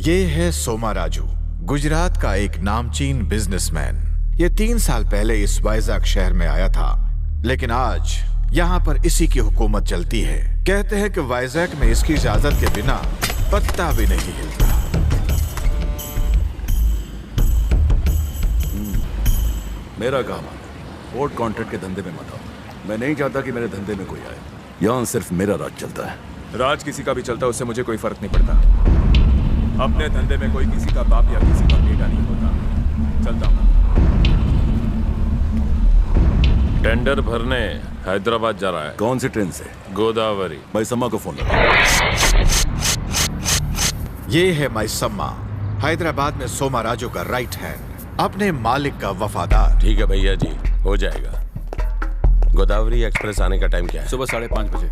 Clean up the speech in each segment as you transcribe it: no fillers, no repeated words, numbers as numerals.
ये है सोमा राजू, गुजरात का एक नामचीन बिजनेसमैन। ये 3 साल पहले इस वाइजाग शहर में आया था, लेकिन आज यहाँ पर इसी की हुकूमत चलती है। कहते हैं कि वाइजाग में इसकी इजाजत के बिना पत्ता भी नहीं हिलता। मेरा काम है, पोर्ट कॉन्ट्रैक्ट के धंधे में मत आओ। मैं नहीं चाहता कि मेरे धंधे में कोई आए। यहाँ सिर्फ मेरा राज चलता है। राज किसी का भी चलता है, उससे मुझे कोई फर्क नहीं पड़ता। अपने धंधे में कोई किसी का बाप या किसी का बेटा नहीं होता। चलता हूँ। टेंडर भरने हैदराबाद जा रहा है। कौन सी ट्रेन से? गोदावरी। मैसम्मा को फोन लगा। ये है मैसम्मा, हैदराबाद में सोमा राजू का राइट हैंड, अपने मालिक का वफादार। ठीक है भैया जी, हो जाएगा। गोदावरी एक्सप्रेस आने का टाइम क्या है? सुबह 5:30 बजे।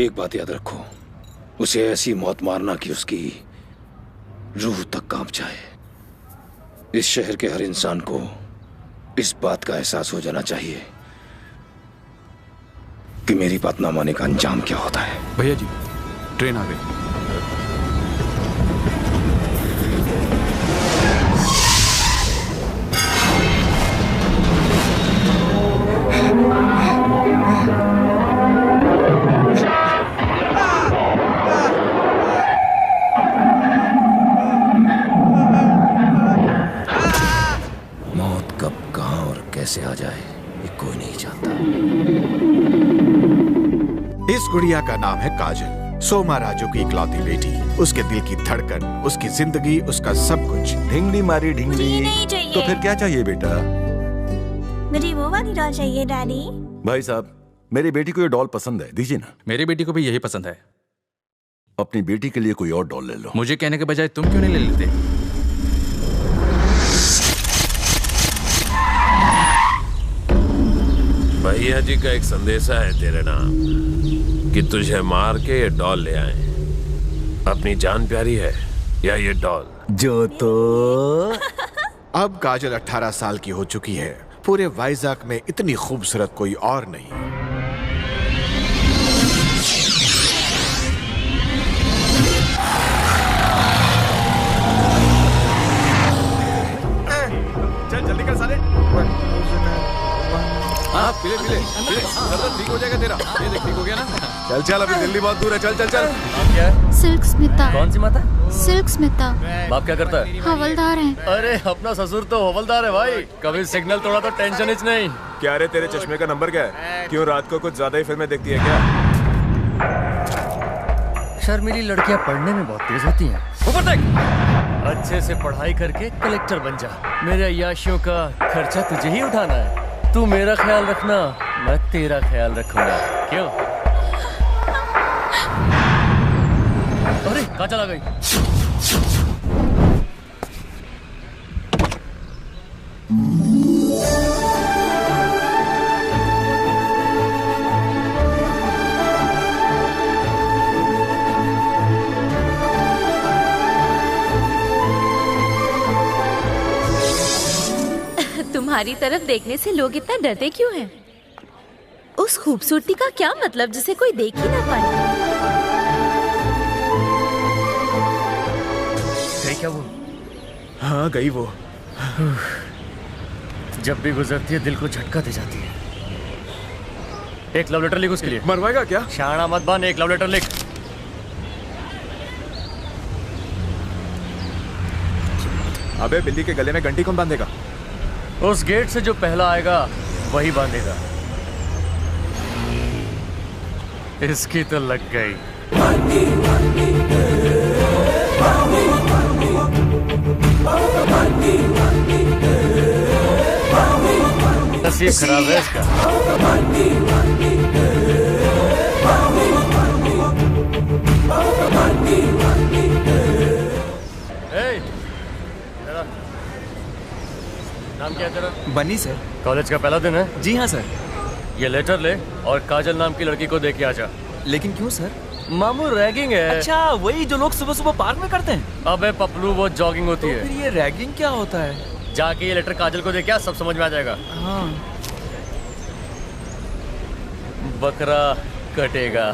एक बात याद रखो, उसे ऐसी मौत मारना कि उसकी रूह तक कांप जाए। इस शहर के हर इंसान को इस बात का एहसास हो जाना चाहिए कि मेरी बात ना मानने का अंजाम क्या होता है। भैया जी, ट्रेन आ गई। कैसे आ जाए ये कोई नहीं जानता। इस गुड़िया का नाम है काजल, सोमा राजू की इकलौती बेटी। उसके दिल की धड़कन, उसकी जिंदगी, उसका सब कुछ। ढिंगली मारी ढिंगली। तो फिर क्या चाहिए बेटा? मुझे वो वाली डॉल चाहिए डैडी। भाई साहब, मेरी बेटी को ये डॉल पसंद है, दीजिए ना। मेरी बेटी को भी यही पसंद है। अपनी बेटी के लिए कोई और डॉल ले लो। मुझे कहने के बजाय तुम क्यों नहीं ले लेते? भैया जी का एक संदेशा है तेरे नाम कि तुझे मार के ये डॉल ले आए। अपनी जान प्यारी है या ये डॉल? जो तो अब काजल 18 साल की हो चुकी है। पूरे वाइजाग में इतनी खूबसूरत कोई और नहीं। चल जल्दी कर साले। हाँ, पीले दर्द ठीक हो जाएगा तेरा। ये देख, ठीक हो गया ना। चल अभी दिल्ली बहुत दूर है। चल नाम क्या है? सिल्क स्मिता। कौन सी माता? सिल्क स्मिता। बाप क्या करता है? हवलदार है। अरे अपना ससुर तो हवलदार है भाई। कभी सिग्नल तोड़ा तो टेंशन ही नहीं। क्या रे, तेरे चश्मे का नंबर क्या है? क्यों रात को कुछ ज्यादा ही फिल्में देखती है क्या? शर्मीली लड़कियां पढ़ने में बहुत तेज होती हैं। ऊपर देख, अच्छे से पढ़ाई करके कलेक्टर बन जा। मेरे अय्याशियों का खर्चा तुझे ही उठाना है। तू मेरा ख्याल रखना, मैं तेरा ख्याल रखूंगा। क्यों? अरे कहाँ चला गई? तुम्हारी तरफ देखने से लोग इतना डरते क्यों हैं? उस खूबसूरती का क्या मतलब जिसे कोई देख ही ना पाए? गई क्या वो? हाँ गई वो। जब भी गुजरती है दिल को झटका दे जाती है। एक लव लेटर लिख उसके लिए। मरवाएगा क्या? शाना मत बन, एक लव लेटर लिख। अबे बिल्ली के गले में घंटी कौन बांधेगा? उस गेट से जो पहला आएगा वही बांधेगा। इसकी तो लग गई। नसीब खराब है इसका। नाम क्या है तेरा? बनी सर। कॉलेज का पहला दिन है? जी हाँ सर। ये लेटर ले और काजल नाम की लड़की को दे के आ जा। लेकिन क्यों सर? मामूल रैगिंग है। अच्छा, वही जो लोग सुबह सुबह पार्क में करते हैं? अबे पपलू, वो जॉगिंग होती है। फिर ये रैगिंग क्या होता है? जाके ये लेटर काजल को दे के आ, सब समझ में आ जाएगा। हाँ। बकरा कटेगा।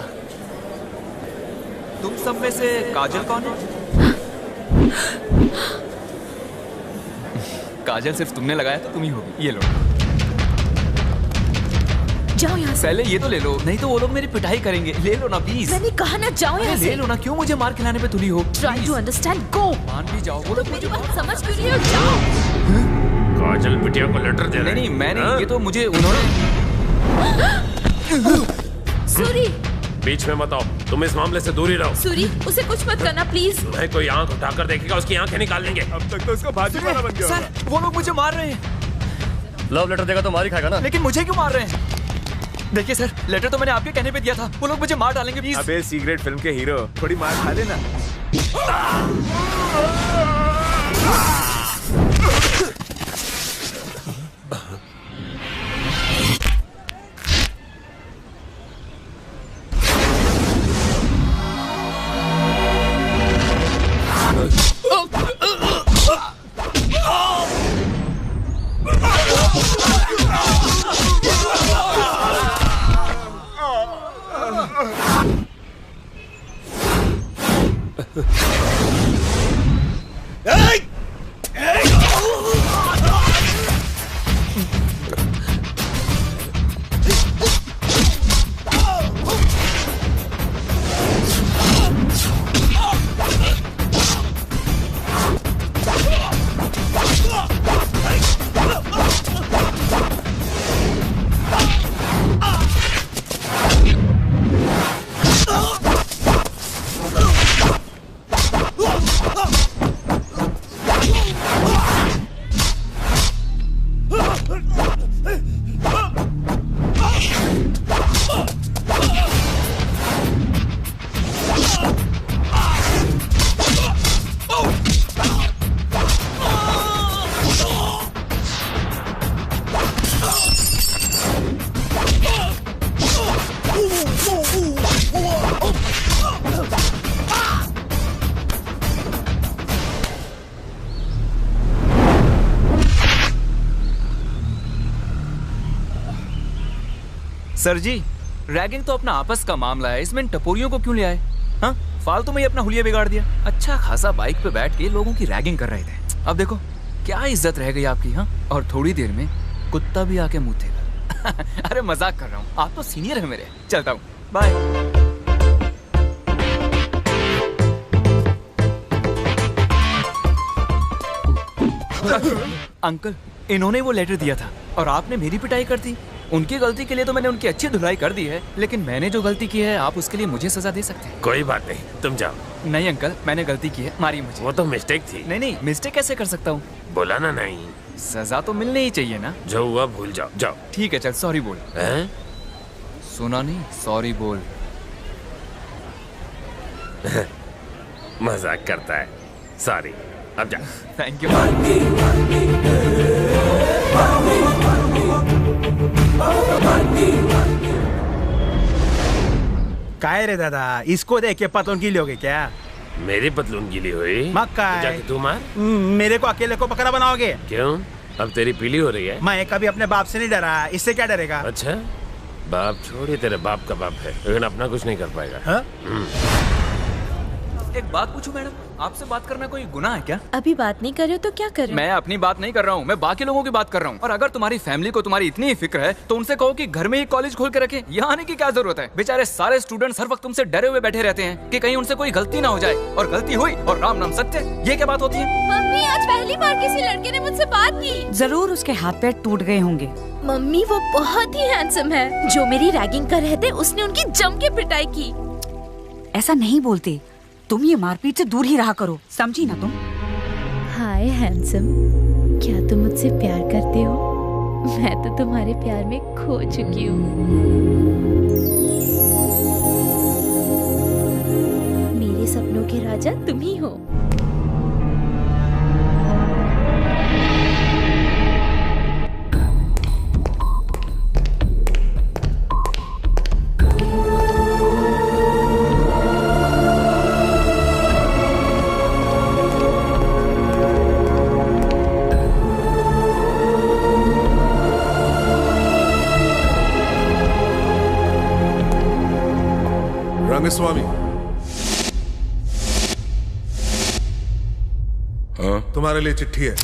तुम सब में से काजल कौन है? काजल सिर्फ तुमने लगाया तो तुम ही होगी। ये लो। जाओ यहाँ से। पहले ये तो ले लो, नहीं तो वो लोग मेरी पिटाई करेंगे। ले लो ना प्लीज। मैंने कहा ना जाओ यहाँ से। ले लो ना, क्यों मुझे मार खिलाने पे तुली हो? Try to understand, go। मान भी जाओ। वो लोग मेरी बात समझ क्यों नहीं हो? जाओ। काजल बिटिया को लेटर दे रहे। नहीं मैंने, ये तो मुझे उन्होंने। सूरी, बीच में मत आओ, तुम इस मामले से दूर ही रहो। सूरी, उसे कुछ मत करना प्लीज। मैं कोई आंख उठाकर देखेगा उसकी आंखें निकाल लेंगे। अब तक तो उसका भाजी वाला बन गया। सर, वो लोग मुझे मार रहे हैं। लव लेटर देगा तो मार ही खाएगा ना। लेकिन मुझे क्यों मार रहे हैं? देखिए सर, लेटर तो मैंने आपके कहने पे दिया था। वो लोग मुझे मार डालेंगे प्लीज। अबे सीक्रेट फिल्म के हीरो, थोड़ी मार खा लेना। सर जी, रैगिंग तो अपना आपस का मामला है, इसमें टपोरियों को क्यों ले आए? हाँ, फालतू में ही अपना हुलिया बिगाड़ दिया। अच्छा खासा बाइक पे बैठ के लोगों की रैगिंग कर रहे थे। अब देखो क्या इज्जत रह गई आपकी। हाँ, और थोड़ी देर में कुत्ता भी आके मुतेगा। अरे मजाक कर रहा हूँ, आप तो सीनियर है मेरे। चलता हूँ, बाय। अंकल, इन्होंने वो लेटर दिया था और आपने मेरी पिटाई कर दी। उनकी गलती के लिए तो मैंने उनकी अच्छी धुलाई कर दी है, लेकिन मैंने जो गलती की है आप उसके लिए मुझे सजा दे सकते हैं। कोई बात नहीं, तुम जाओ। नहीं अंकल, मैंने गलती की है, मारिए मुझे। वो तो मिस्टेक थी। नहीं, मिस्टेक कैसे कर सकता हूँ? बोला ना नहीं। सजा तो मिलनी ही चाहिए ना। जो हुआ भूल जाओ, जाओ। ठीक है, चल सॉरी बोल। हैं? सुना नहीं, सॉरी बोल। मजाक करता है, सॉरी। अब जा। Thank you. काय रे दादा, इसको देख के पतलून गीली हो गई क्या? मेरी पतलून गीली हुई? मक्का जाके तू मार। मेरे को अकेले को बकरा बनाओगे? क्यों? अब तेरी पीली हो रही है? मैं कभी अपने बाप से नहीं डरा, इससे क्या डरेगा? अच्छा, बाप छोड़िए, तेरे बाप का बाप है, लेकिन अपना कुछ नहीं कर पाएगा। हाँ? एक बात पूछूं मैडम, आपसे बात करना कोई गुनाह है क्या? अभी बात नहीं कर रहे हो तो क्या कर रहे हो? मैं अपनी बात नहीं कर रहा हूँ, मैं बाकी लोगों की बात कर रहा हूँ। और अगर तुम्हारी फैमिली को तुम्हारी इतनी ही फिक्र है तो उनसे कहो कि घर में ही कॉलेज खोल के रखें। यहाँ आने की क्या जरूरत है? बेचारे सारे स्टूडेंट्स हर वक्त तुमसे डरे हुए बैठे रहते हैं कि कहीं उनसे कोई गलती ना हो जाए, और गलती हुई और राम नाम सत्य। ये क्या बात होती है? मम्मी, आज पहली बार किसी लड़के ने मुझसे बात की। जरूर उसके हाथ पैर टूट गए होंगे। मम्मी, वो बहुत ही हैंडसम है। जो मेरी रैगिंग कर रहे थे उसने उनकी जम के पिटाई की। ऐसा नहीं बोलते, तुम ये मारपीट से दूर ही रहा करो, समझी ना तुम? हाय हैंडसम, क्या तुम मुझसे प्यार करते हो? मैं तो तुम्हारे प्यार में खो चुकी हूँ। मेरे सपनों के राजा तुम ही हो। रंगस्वामी, तुम्हारे लिए चिट्ठी है।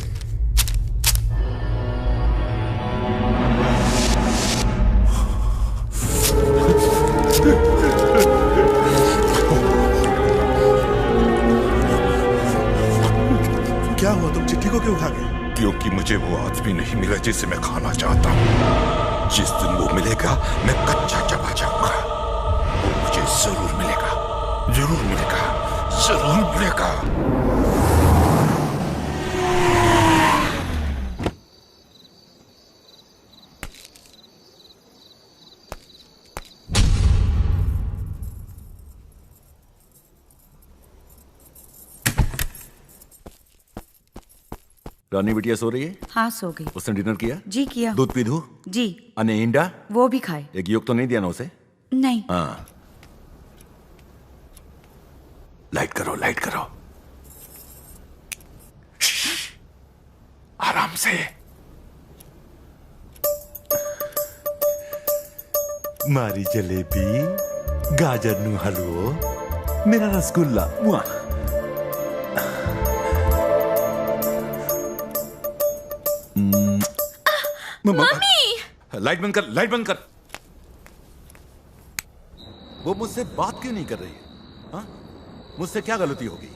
क्या हुआ, तुम चिट्ठी को क्यों उठा गए? क्योंकि मुझे वो आदमी नहीं मिला जिसे मैं खाना चाहता हूँ। जिस दिन वो मिलेगा मैं कच्चा चबा जाऊंगा। वो मुझे जरूर मिलेगा, जरूर मिलेगा, जरूर मिलेगा। रानी बिटिया सो रही है? हाँ सो गई। उसने डिनर किया? जी किया। दूध पी दूं? जी। अने इंडा? वो भी खाए। एक योग तो नहीं दिया ना उसे? नहीं। हाँ, लाइट करो, लाइट करो। आराम से। मारी जलेबी, गाजर नु हलवो, मेरा रसगुल्ला। मम्मी! लाइट बंद कर, लाइट बंद कर। वो मुझसे बात क्यों नहीं कर रही है? हाँ? मुझसे क्या गलती होगी?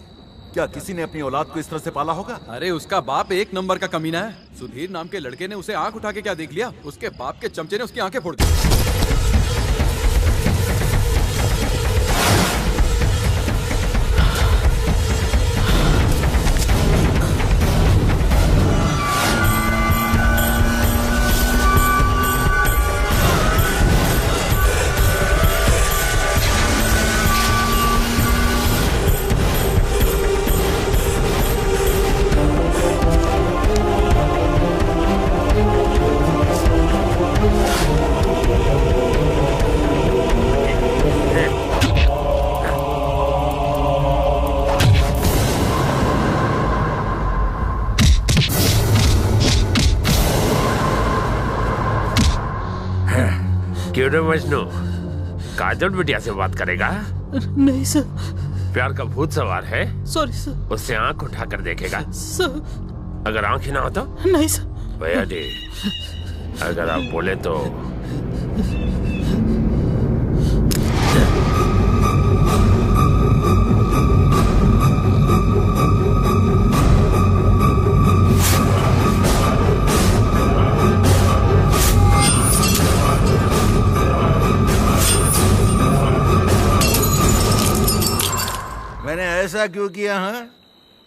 क्या किसी ने अपनी औलाद को इस तरह से पाला होगा? अरे उसका बाप एक नंबर का कमीना है। सुधीर नाम के लड़के ने उसे आंख उठा के क्या देख लिया? उसके बाप के चमचे ने उसकी आंखें फोड़ दी। मजनू काजल बिटिया से बात करेगा? नहीं सर। प्यार का भूत सवार है। Sorry sir. उससे आंख उठाकर देखेगा? सर। अगर आंख ही ना हो तो? नहीं सर। भैया जी, अगर आप बोले तो मैंने ऐसा क्यों किया? हाँ,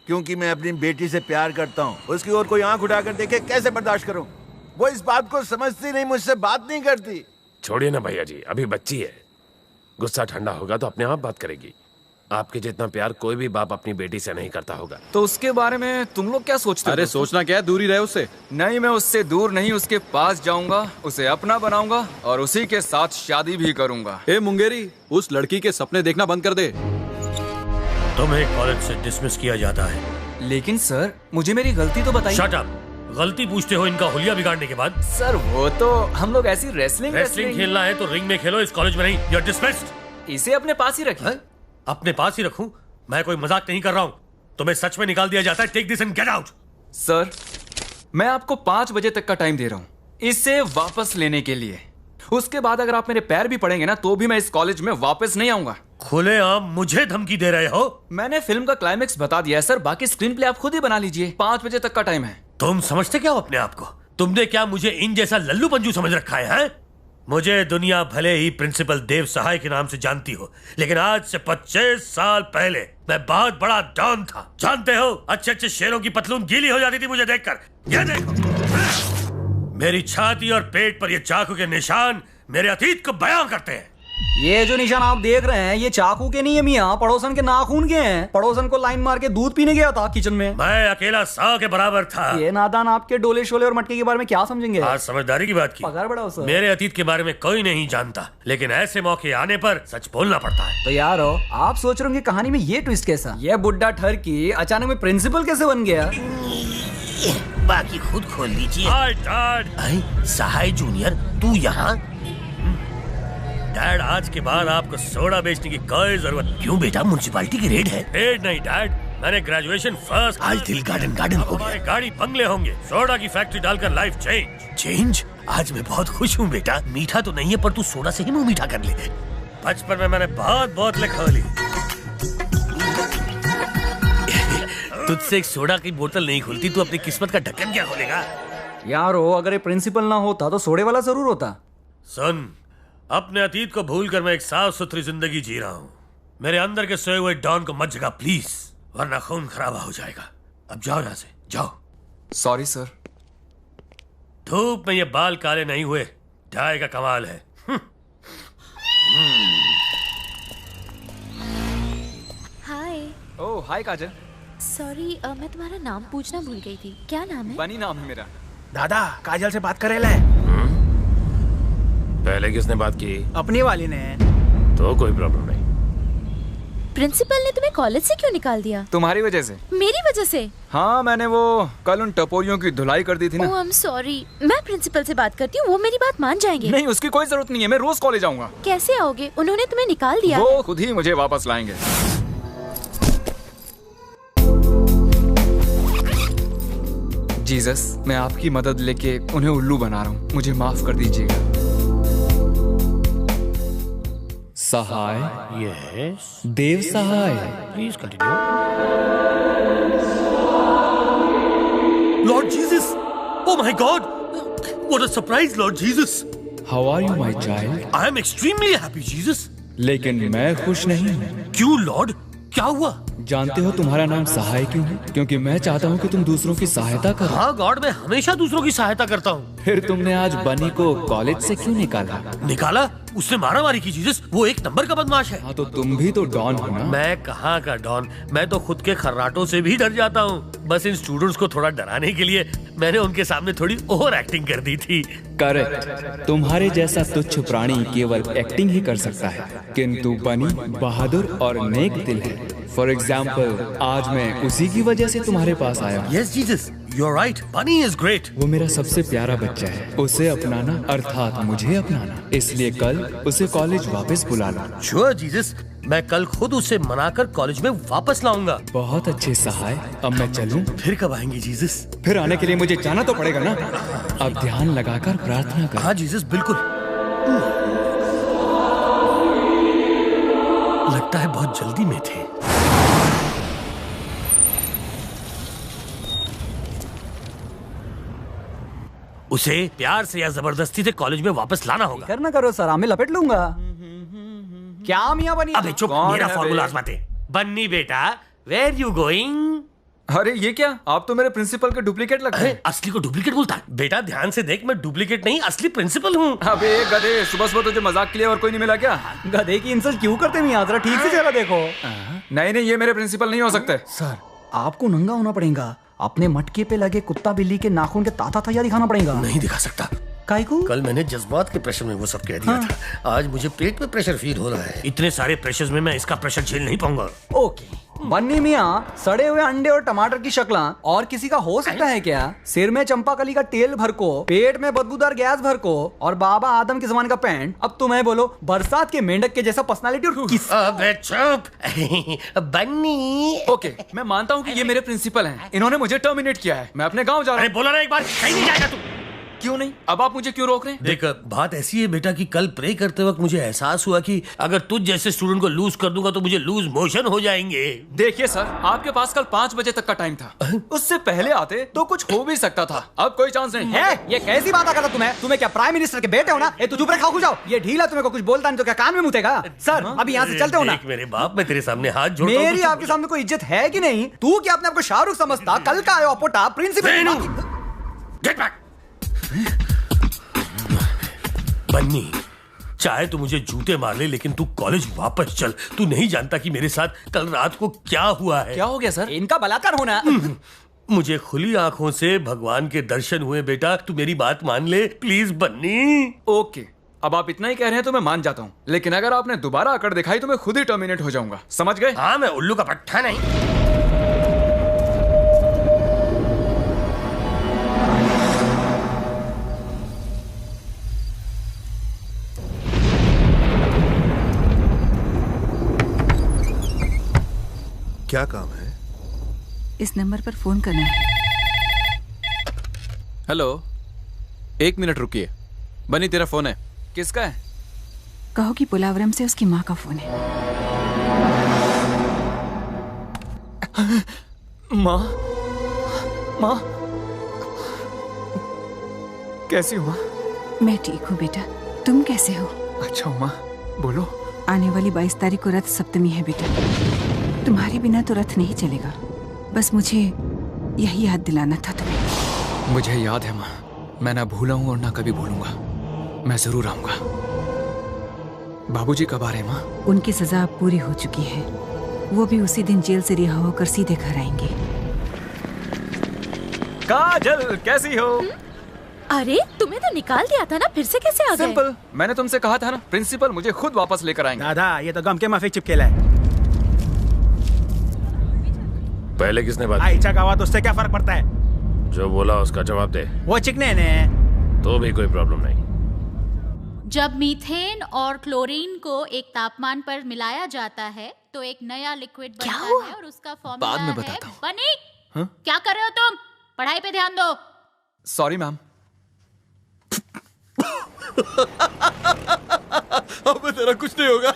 क्योंकि मैं अपनी बेटी से प्यार करता हूँ। उसकी ओर कोई आंख उठाकर देखे कैसे बर्दाश्त करूँ? वो इस बात को समझती नहीं, मुझसे बात नहीं करती। छोड़िए ना भैया जी, अभी बच्ची है। गुस्सा ठंडा होगा तो अपने आप बात करेगी। आपके जितना प्यार कोई भी बाप अपनी बेटी से नहीं करता होगा। तो उसके बारे में तुम लोग क्या सोचते हो? अरे सोचना क्या है, दूर ही रहे उससे। नहीं, मैं उससे दूर नहीं, उसके पास जाऊंगा, उसे अपना बनाऊंगा और उसी के साथ शादी भी करूंगा। ए मुंगेरी, उस लड़की के सपने देखना बंद कर दे। तुम्हें कॉलेज से डिसमिस किया जाता है। लेकिन सर, मुझे मेरी गलती तो बताइए। Shut up! गलती पूछते हो इनका हुलिया बिगाड़ने के बाद? सर वो तो हम लोग ऐसी रेसलिंग खेलना है तो रिंग में खेलो, इस कॉलेज में नहीं। You are dismissed. इसे अपने पास ही रखिए। अपने पास ही रखूं? मैं कोई मजाक नहीं कर रहा हूं। तुम्हें सच में निकाल दिया जाता है। Take this and get out. Sir, मैं आपको 5 बजे तक का टाइम दे रहा हूं इसे वापस लेने के लिए। उसके बाद अगर आप मेरे पैर भी पड़ेंगे ना तो भी मैं इस कॉलेज में वापस नहीं आऊंगा। खुलेआम मुझे धमकी दे रहे हो? मैंने फिल्म का क्लाइमेक्स बता दिया है सर, बाकी स्क्रीन प्ले आप खुद ही बना लीजिए। 5 बजे तक का टाइम है। तुम समझते क्या हो अपने आप को? तुमने क्या मुझे इन जैसा लल्लू पंजू समझ रखा है? मुझे दुनिया भले ही प्रिंसिपल देव सहाय के नाम से जानती हो, लेकिन आज से 25 साल पहले मैं बहुत बड़ा डॉन था। जानते हो, अच्छे अच्छे शेरों की पतलून गीली हो जाती थी मुझे देखकर। ये देखो, मेरी छाती और पेट पर ये चाकू के निशान मेरे अतीत को बयां करते हैं। ये जो निशान आप देख रहे हैं ये चाकू के नहीं है मियाँ, पड़ोसन के नाखून के हैं। पड़ोसन को लाइन मार के दूध पीने गया था किचन में। मैं अकेला 100 के बराबर था। ये नादान आपके डोले शोले और मटके के बारे में क्या समझेंगे? आज समझदारी की बात की। पगार बढ़ाओ सर। मेरे अतीत के बारे में कोई नहीं जानता, लेकिन ऐसे मौके आने पर सच बोलना पड़ता है। तो यार आप सोच रहे होंगे कहानी में ये ट्विस्ट कैसा? ये बुड्ढा ठरकी अचानक में प्रिंसिपल कैसे बन गया? बाकी खुद खोल लीजिए। सहाय जूनियर, तू यहाँ? डैड, आज के बाद आपको सोडा बेचने की कोई जरूरत। क्यों बेटा, म्युनिसिपैलिटी की रेड है? रेड नहीं डैड, मैंने ग्रेजुएशन फर्स्ट। आज दिल गार्डन गार्डन हो गया। हमारे गाड़ी बंगले होंगे, सोडा की फैक्ट्री डालकर लाइफ चेंज। चेंज? आज मैं बहुत खुश हूँ बेटा। मीठा तो नहीं है पर तू सोडा से ही मुंह मीठा कर ले। बचपन में मैंने बहुत बोतलें खोली। तुझसे एक सोडा की बोतल नहीं खुलती, तू अपनी किस्मत का ढक्कन क्या खोलेगा? यार हो, अगर ये प्रिंसिपल ना होता तो सोडे वाला जरूर होता। सुन, अपने अतीत को भूलकर मैं एक साफ सुथरी जिंदगी जी रहा हूँ। मेरे अंदर के सोए हुए डॉन को मत जगा प्लीज, वरना खून खराबा हो जाएगा। अब जाओ यहाँ से, जाओ। Sorry sir. धूप में ये बाल काले नहीं हुए, डाई का कमाल है। हाय। ओह हाय काजल। सॉरी, मैं तुम्हारा नाम पूछना भूल गई थी। क्या नाम है? बनी नाम है मेरा। दादा, काजल से बात करे ले। पहले किसने बात की? अपनी वाली ने। तो कोई प्रॉब्लम नहीं। प्रिंसिपल ने तुम्हें कॉलेज से क्यों निकाल दिया? तुम्हारी वजह से। मेरी वजह से? हाँ, मैंने वो कल उन टपोरियों की धुलाई कर दी थी ना। ओह आई एम सॉरी। मैं प्रिंसिपल से बात करती हूँ, वो मेरी बात मान जाएंगे। नहीं, उसकी कोई जरूरत नहीं है, मैं रोज कॉलेज आऊंगा। कैसे आओगे? उन्होंने तुम्हें निकाल दिया। वो खुद ही मुझे वापस लाएंगे। जीसस, मैं आपकी मदद लेके उन्हें उल्लू बना रहा हूँ, मुझे माफ कर दीजिएगा। Sahay. Yes. Dev Sahay. Please continue. Lord Jesus! Oh my God! What a surprise, Lord Jesus! How are you my child? I am extremely happy Jesus. लेकिन मैं खुश नहीं हूँ। क्यों लॉर्ड? क्या हुआ? जानते हो तुम्हारा नाम सहाय क्यों है? क्योंकि मैं चाहता हूँ कि तुम दूसरों की सहायता करो। हाँ गॉड, मैं हमेशा दूसरों की सहायता करता हूँ। फिर तुमने आज बनी को कॉलेज से क्यों निकाला? निकाला? उसने मारामारी की जीसस, वो एक नंबर का बदमाश है। हाँ तो तुम भी तो डॉन हो ना? मैं कहाँ का डॉन, मैं तो खुद के खर्राटों से भी डर जाता हूँ। बस इन स्टूडेंट्स को थोड़ा डराने के लिए मैंने उनके सामने थोड़ी ओवर एक्टिंग कर दी थी। करेक्ट। तुम्हारे जैसा तुच्छ प्राणी केवल एक्टिंग ही कर सकता है, किंतु बनी बहादुर और नेक दिल है। फॉर एग्जाम्पल, आज मैं उसी की वजह से तुम्हारे पास आया हूँ। Yes Jesus, you are right, Bunny is great. वो मेरा सबसे प्यारा बच्चा है, उसे अपनाना अर्थात मुझे अपनाना। इसलिए कल उसे कॉलेज वापस बुला ला। श्योर जीसस, मैं कल खुद उसे मनाकर कॉलेज में वापस लाऊंगा। बहुत अच्छे सहाय। अब मैं चलूं? फिर कब आएंगे जीसस? फिर आने के लिए मुझे जाना तो पड़ेगा ना। अब ध्यान लगाकर प्रार्थना कर। हाँ जीसस, बिल्कुल। लगता है बहुत जल्दी में थे। उसे प्यार से या जबरदस्ती से कॉलेज में वापस लाना होगा। करना करो सर, मैं लपेट लूंगा। क्या मियां बनी? अबे चुप, मेरा फॉर्मूला आजमाते। बन्नी बेटा, वेयर यू गोइंग? अरे ये क्या, आप तो मेरे प्रिंसिपल के डुप्लीकेट लगते हैं। असली को डुप्लीकेट बोलता है? बेटा ध्यान से देख, मैं डुप्लीकेट नहीं असली प्रिंसिपल हूँ। अबे गधे, सुबह सुबह तुझे मजाक के लिए और कोई नहीं मिला क्या? गधे की इंसल्ट क्यों करते मियां? जरा ठीक से चेहरा देखो। नहीं नहीं, ये मेरे प्रिंसिपल नहीं हो सकते। सर, आपको नंगा होना पड़ेगा। अपने मटके पे लगे कुत्ता बिल्ली के नाखून के ताता तैयार दिखाना पड़ेगा। नहीं दिखा सकता। काहे को? कल मैंने जज्बात के प्रेशर में वो सब कह दिया था। आज मुझे पेट में प्रेशर फील हो रहा है। इतने सारे प्रेशर में मैं इसका प्रेशर झेल नहीं पाऊंगा। ओके बन्नी मियाँ, सड़े हुए अंडे और टमाटर की शक्ला और किसी का हो सकता है क्या? सिर में चंपाकली का तेल भर को, पेट में बदबूदार गैस भर को और बाबा आदम के जमाने का पैंट। अब तुम्हें बोलो, बरसात के मेंढक के जैसा पर्सनालिटी और किस। अबे चुप बन्नी। ओके, मैं मानता हूँ कि ये मेरे प्रिंसिपल हैं। इन्होंने मुझे टर्मिनेट किया है। मैं अपने गाँव जा रहा हूँ। बोला ना एक बार, कहीं नहीं जाएगा तू। क्यों नहीं? अब आप मुझे क्यों रोक रहे हैं? देख, बात ऐसी है बेटा कि कल प्रे करते वक्त मुझे एहसास हुआ कि अगर तुझ जैसे स्टूडेंट को लूज कर दूंगा तो मुझे लूज मोशन हो जाएंगे। देखिए सर, आपके पास कल 5 बजे तक का टाइम था। उससे पहले आते तो कुछ हो भी सकता था। अब कोई चांस नहीं है। ये कैसी बात करता तुम्हें क्या प्राइम मिनिस्टर के बेटे हो ना? तू चुप रखा, खुल जाओ। ये ढीला तुम्हें को कुछ बोलता नहीं तो क्या कान में मुतेगा? सर अभी यहाँ से चलते हो ना। मेरे बाप, मैं तेरे सामने हाथ जोड़ता हूं। मेरी आपके सामने कोई इज्जत है कि नहीं? तू क्या अपने आपको शाहरुख समझता? कल का आयो पोटा प्रिंसिपल। Get back. बन्नी, चाहे तू मुझे जूते मार ले, लेकिन तू कॉलेज वापस चल। तू नहीं जानता कि मेरे साथ कल रात को क्या हुआ है। क्या हो गया सर? इनका बलात्कार होना। मुझे खुली आंखों से भगवान के दर्शन हुए बेटा। तू मेरी बात मान ले प्लीज बन्नी। ओके, अब आप इतना ही कह रहे हैं तो मैं मान जाता हूँ, लेकिन अगर आपने दोबारा आकर दिखाई तो मैं खुद ही टर्मिनेट हो जाऊंगा। समझ गए? हाँ, मैं उल्लू का पट्टा नहीं। क्या काम है? इस नंबर पर फोन करना है। हेलो, 1 मिनट रुकिए। बनी, तेरा फोन है। किसका है? कहो कि पुलावरम से उसकी माँ का फोन है। माँ, माँ, कैसी हो माँ? मैं ठीक हूँ बेटा, तुम कैसे हो? अच्छा माँ, बोलो। आने वाली 22 तारीख को रथ सप्तमी है बेटा। तुम्हारे बिना तो रथ नहीं चलेगा। बस मुझे यही याद दिलाना था तुम्हें। मुझे याद है माँ, मैं ना भूला हूँ और ना कभी भूलूंगा। मैं जरूर आऊंगा। बाबूजी कब आ रहे हैं माँ? उनकी सजा अब पूरी हो चुकी है। वो भी उसी दिन जेल से रिहा होकर सीधे घर आएंगे। काजल, कैसी हो? अरे तुम्हें तो निकाल दिया था ना, फिर से कैसे आ गए? सिंपल, मैंने तुमसे कहा था ना, प्रिंसिपल मुझे खुद वापस लेकर आएंगे। दादा, ये तो गम के माफी चिपकेला है। पहले किसने बात की? अच्छा गावा तो उससे क्या फर्क पड़ता है? जो बोला उसका जवाब दे। वो चिकने ने। तो भी कोई प्रॉब्लम नहीं। जब मीथेन और क्लोरीन को एक तापमान पर मिलाया जाता है तो एक नया लिक्विड बनता है और उसका फॉर्मूला बाद में है बताता हूँ। बनी। हाँ? क्या कर रहे हो तुम? पढ़ाई पे ध्यान दो। Sorry ma'am. अब तेरा कुछ नहीं होगा।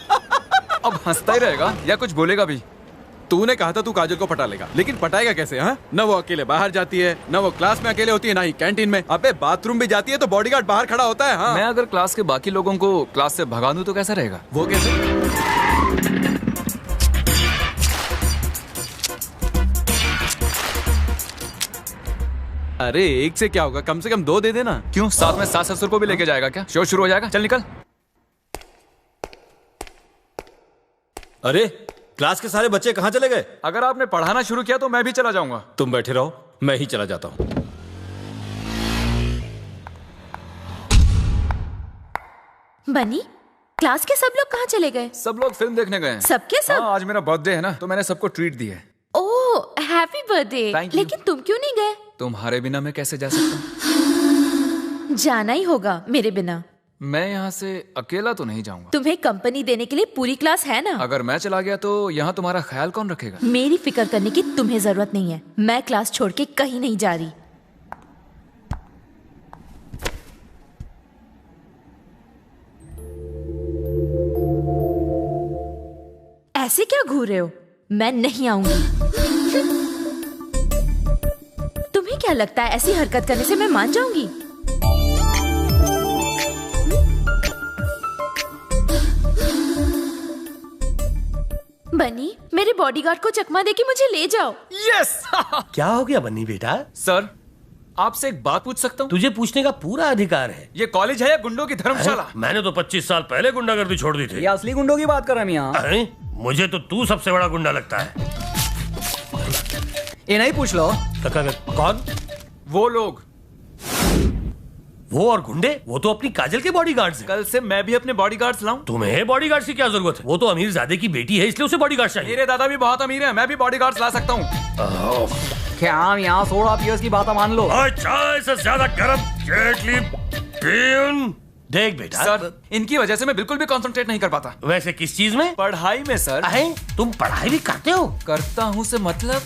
अब हंसता ही रहेगा या कुछ बोलेगा भी? तूने कहा था तू काजल को पटा लेगा, लेकिन पटाएगा कैसे? हाँ, न वो अकेले बाहर जाती है, न वो क्लास में अकेले होती है, ना ही कैंटीन में। अबे बाथरूम भी जाती है तो बॉडीगार्ड बाहर खड़ा होता है। हाँ? मैं अगर क्लास के बाकी लोगों को क्लास से भगा दूं तो कैसा रहेगा? वो कैसे? अरे एक से क्या होगा, कम से कम 2 दे देना। क्यों, साथ में सास ससुर को भी लेके जाएगा क्या? शो शुरू हो जाएगा। चल निकल। अरे क्लास के सारे बच्चे कहाँ चले गए? अगर आपने पढ़ाना शुरू किया तो मैं भी चला जाऊंगा। तुम बैठे रहो, मैं ही चला जाता हूँ। बनी, क्लास के सब लोग कहाँ चले गए? सब लोग फिल्म देखने गए हैं। सबके सब? हाँ, आज मेरा बर्थडे है ना, तो मैंने सबको ट्रीट दी है। ओह, हैप्पी बर्थडे। लेकिन तुम क्यों नहीं गए? तुम्हारे बिना मैं कैसे जा सकता हूँ? जाना ही होगा मेरे बिना। मैं यहाँ से अकेला तो नहीं जाऊंगा। तुम्हें कंपनी देने के लिए पूरी क्लास है ना। अगर मैं चला गया तो यहाँ तुम्हारा ख्याल कौन रखेगा? मेरी फिक्र करने की तुम्हें जरूरत नहीं है। मैं क्लास छोड़ के कहीं नहीं जा रही। ऐसे क्या घूर रहे हो? मैं नहीं आऊंगी। तुम्हें क्या लगता है ऐसी हरकत करने से मैं मान जाऊंगी? बनी, मेरे बॉडीगार्ड को चकमा दे के मुझे ले जाओ। यस। क्या हो गया बनी बेटा? सर, आपसे एक बात पूछ सकता हूँ? तुझे पूछने का पूरा अधिकार है। ये कॉलेज है या गुंडों की धर्मशाला? मैंने तो 25 साल पहले गुंडागर्दी छोड़ दी थी। ये असली गुंडों की बात कर रहा मियां। मुझे तो तू सबसे बड़ा गुंडा लगता है। ये नहीं पूछ लो। कौन? वो लोग। वो और गुंडे? वो तो अपनी काजल के बॉडीगार्ड्स हैं। कल से मैं भी अपने बॉडीगार्ड्स लाऊं? तुम्हें बॉडीगार्ड्स की क्या जरूरत है? वो तो अमीरजादे की बेटी है, इसलिए उसे बॉडीगार्ड्स चाहिए। मेरे दादा भी बहुत अमीर हैं, मैं भी बॉडीगार्ड्स ला सकता हूँ। क्या हम यहाँ सोडा पियर्स की बात मान लो? चाय से ज्यादा गर्म केटली पियन। देख बेटा, सर, इनकी वजह से मैं बिल्कुल भी कंसंट्रेट नहीं कर पाता। वैसे किस चीज में? पढ़ाई में सर। तुम पढ़ाई भी करते हो? करता हूँ से मतलब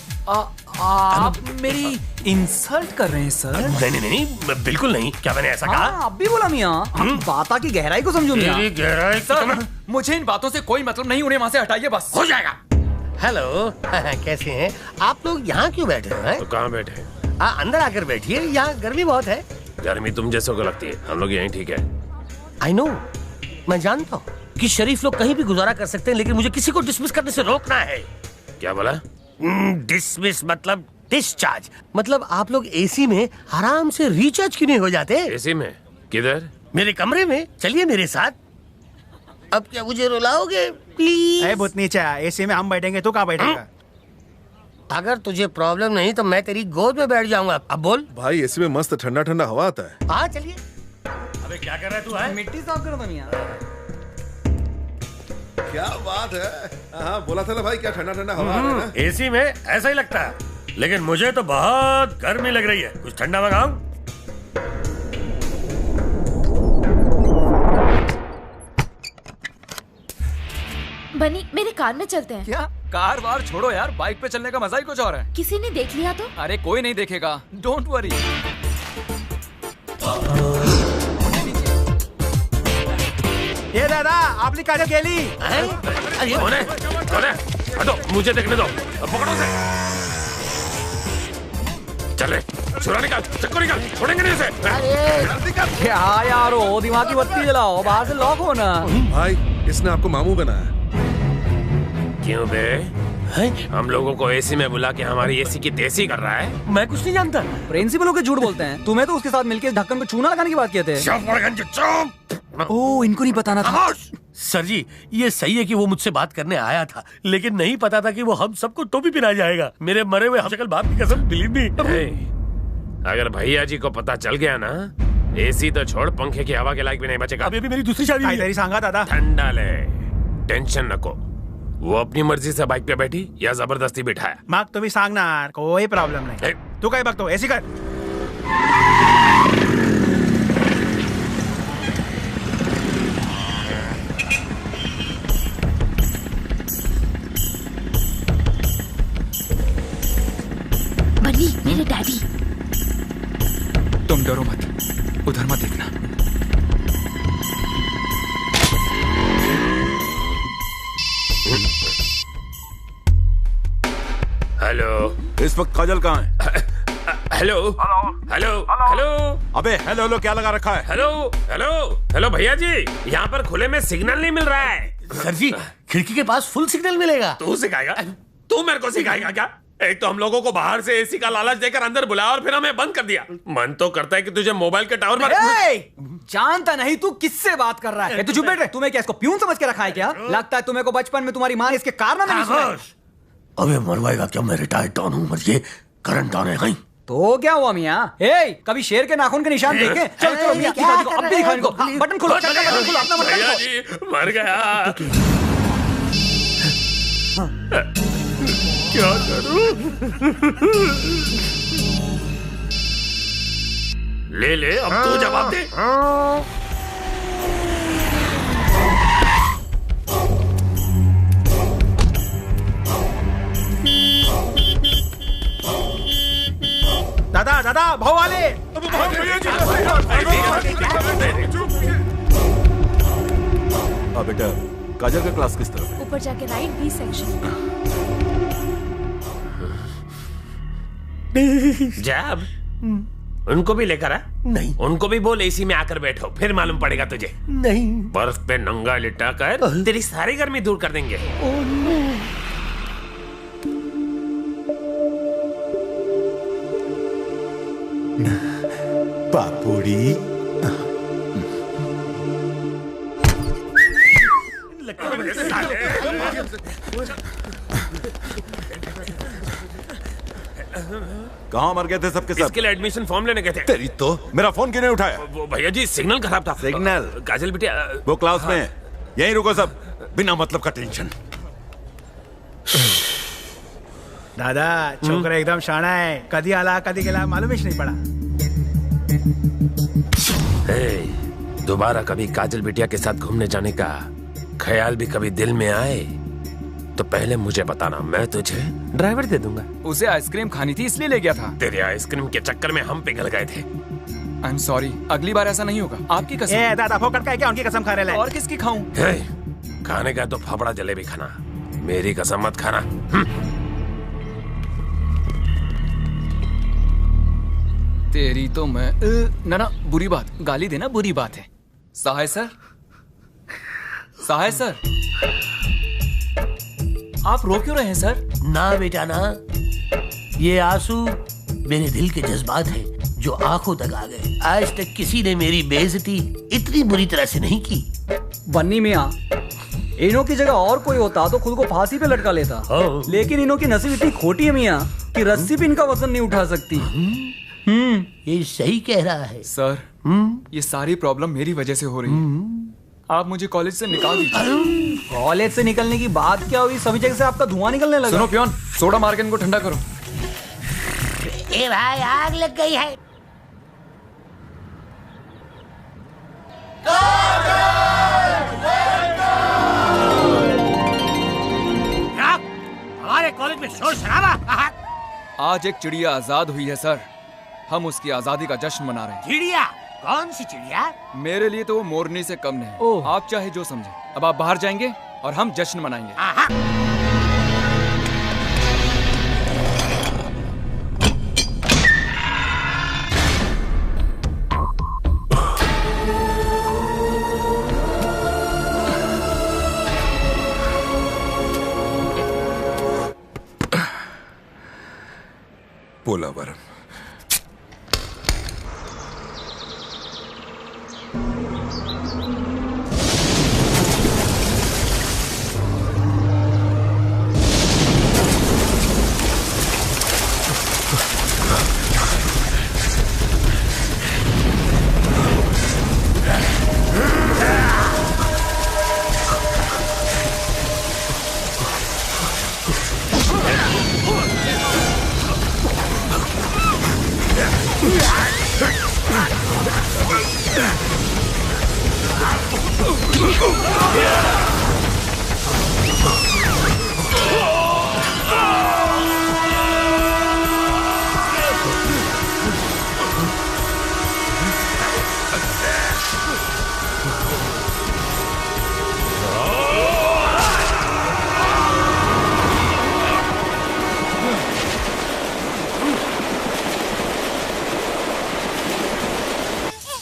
आप मेरी इंसल्ट कर रहे हैं सर। नहीं, बिल्कुल नहीं। क्या मैंने ऐसा कहा? अब भी बोला मियां। बात की गहराई को समझो मियां। गहराई सर, मुझे इन बातों से कोई मतलब नहीं, उन्हें वहाँ से हटाइए बस। हो जाएगा। हेलो, कैसे हैं आप लोग? यहाँ क्यों बैठे हैं? तो कहाँ बैठे? अंदर आकर बैठिए, यहाँ गर्मी बहुत है। गर्मी तुम जैसों को लगती है, हम लोग यहीं ठीक है। आई नो, मैं जानता हूँ कि शरीफ लोग कहीं भी गुजारा कर सकते हैं, लेकिन मुझे किसी को डिसमिस करने से रोकना है। क्या बोला? डिसमिस मतलब डिस्चार्ज। मतलब आप लोग एसी में आराम से रिचार्ज क्यों नहीं हो जाते? एसी में? किधर? मेरे कमरे में। चलिए मेरे साथ। अब क्या मुझे रुलाओगे प्लीज? भूतनीचा, एसी में हम बैठेंगे तो कहाँ बैठेगा? अगर तुझे प्रॉब्लम नहीं तो मैं तेरी गोद में बैठ जाऊंगा। अब बोल। भाई एसी में मस्त ठंडा ठंडा हवा आता है। हाँ चलिए। अबे क्या कर रहा है तू? है मिट्टी साफ कर दो मियां। क्या बात है? हाँ बोला था ना भाई, क्या ठंडा ठंडा हवा है ना? एसी में ऐसा ही लगता है, लेकिन मुझे तो बहुत गर्मी लग रही है। कुछ ठंडा मंगाऊं? बनी, मेरे कार में चलते हैं। क्या? कार वार छोड़ो यार, बाइक पे चलने का मजा ही कुछ और है। किसी ने देख लिया तो? अरे कोई नहीं देखेगा, डोंट वरी। ये दादा आपली काजल गेली। कौन है? हटो, मुझे देखने दो। पकड़ो से। चले, छुरा निकाल, चक्कू निकाल, छोड़ेंगे नहीं इसे। क्या यार हो, दिमाग की बत्ती जलाओ, बाहर से लॉक हो ना। भाई इसने आपको मामू बनाया। क्यों बे? हम लोगों को एसी में बुला के हमारी एसी की तेजी कर रहा है। मैं कुछ नहीं जानता। प्रिंसिपल होकर झूठ बोलते हैं। तुम्हें तो उसके साथ मिलकर ढक्कन को चूना लगाने की बात किए थे। ओह, इनको नहीं बताना था। सर जी, ये सही है कि वो मुझसे बात करने आया था, लेकिन नहीं पता था कि वो हम सबको टोपी पहना जाएगा। मेरे मरे हुए हमशक्ल बाप की कसम, बिलीव मी। अगर भैया जी को पता चल गया ना, एसी तो छोड़, पंखे की हवा के लायक भी नहीं बचेगा। अभी भी मेरी दूसरी शादी है। सांगा दादा। ठंडा ले, टेंशन नको। वो अपनी मर्जी से बाइक पे बैठी या जबरदस्ती बिठाया? मग तुम्ही सांगणार, कोई प्रॉब्लेम नाही। तू काय बघतो, एसी कर। बन्नी, मेरे डैडी। तुम डरो मत, उधर मत देखना। हेलो, इस वक्त काजल कहाँ है? Hello hello hello. अबे हेलो हेलो क्या लगा रखा है? हेलो हेलो हेलो भैया जी, यहाँ पर खुले में सिग्नल नहीं मिल रहा है। सर जी, खिड़की के पास फुल सिग्नल मिलेगा। तू सिखाएगा? तू मेरे को सिखाएगा क्या? एक तो हम लोगों को बाहर से एसी का लालच देकर अंदर बुलाया और फिर हमें बंद कर दिया। मन तो करता है कि तुझे मोबाइल के टावर पर। जानता नहीं तू किससे बात कर रहा है। तू चुप बैठ रहे। तुम्हें क्या इसको प्यून समझ के रखा है क्या? लगता है तुम्हें को बचपन में तुम्हारी माँ ने इसके कारनामे नहीं सुनाए। अबे मरवाएगा क्या? मैं रिटायर्ड डॉन हूँ, मर ये करंट डॉन है। तो क्या हुआ मियाँ? कभी शेर के नाखून के निशान देखे? चलो चलो मियाँ, अब भी दिखाओ इनको। बटन खोलो, बटन खोलो, अपना बटन भैया खोलो। जी मर गया। क्या करूं? ले ले, अब तू जवाब दे। दादा दादा भाऊ आले। बेटा, काजल का क्लास किस तरफ है? ऊपर जाके राइट, बी सेक्शन। जब उनको भी लेकर आ। नहीं। उनको भी बोल एसी में आकर बैठो, फिर मालूम पड़ेगा तुझे। नहीं। बर्फ पे नंगा लिटा कर तेरी सारी गर्मी दूर कर देंगे। पापुड़ी। कहाँ मर गए थे सबके सब? इसके लिए एडमिशन फॉर्म लेने गए थे। तेरी तो मेरा फोन क्यों नहीं उठाया? वो भैया जी सिग्नल खराब था। सिग्नल? काजल बिटिया वो क्लास में है। यहीं रुको सब, बिना मतलब का टेंशन। दादा छोकरा एकदम शाणा है, कधी आला कधी गेला मालूमच नहीं पड़ा। दोबारा कभी काजल बिटिया के साथ घूमने जाने का ख्याल भी कभी दिल में आए तो पहले मुझे बताना, मैं तुझे ड्राइवर दे दूंगा। उसे आइसक्रीम खानी थी इसलिए ले गया था। तेरे आइसक्रीम के चक्कर में हम पिघल गए थे। आई एम सॉरी, अगली बार ऐसा नहीं होगा। आपकी कसम। ए दादा फोकट का है क्या? उनकी कसम खा रहे हैं। और किसकी खाऊं? खाने का तो फाफड़ा जलेबी खाना, मेरी कसम मत खाना। तेरी तो मैं ना बुरी बात, गाली देना बुरी बात है। सहाय सर, सहाय सर, आप रो क्यों रहे हैं सर? ना बेटा ना, ये आंसू मेरे दिल के जज्बात हैं जो आंखों तक आ गए। आज तक किसी ने मेरी बेइज्जती इतनी बुरी तरह से नहीं की। बन्नी मियाँ, इन्हों की जगह और कोई होता तो खुद को फांसी पे लटका लेता, लेकिन इन्हों की नसीब इतनी खोटी है मियाँ कि रस्सी भी इनका वजन नहीं उठा सकती। ये सही कह रहा है सर। ये सारी प्रॉब्लम मेरी वजह से हो रही है। आप मुझे कॉलेज से निकाल दीजिए। कॉलेज से निकलने की बात क्या हुई? सभी जगह से आपका धुआं निकलने लगा। सुनो पियोन, सोडा मार के इनको ठंडा करो। ए भाई आग लग गई है। आज एक चिड़िया आजाद हुई है सर। हम उसकी आजादी का जश्न मना रहे हैं। चिड़िया? कौन सी चिड़िया? मेरे लिए तो वो मोरनी से कम नहीं। आप चाहे जो समझे। अब आप बाहर जाएंगे और हम जश्न मनाएंगे। पोलावरम,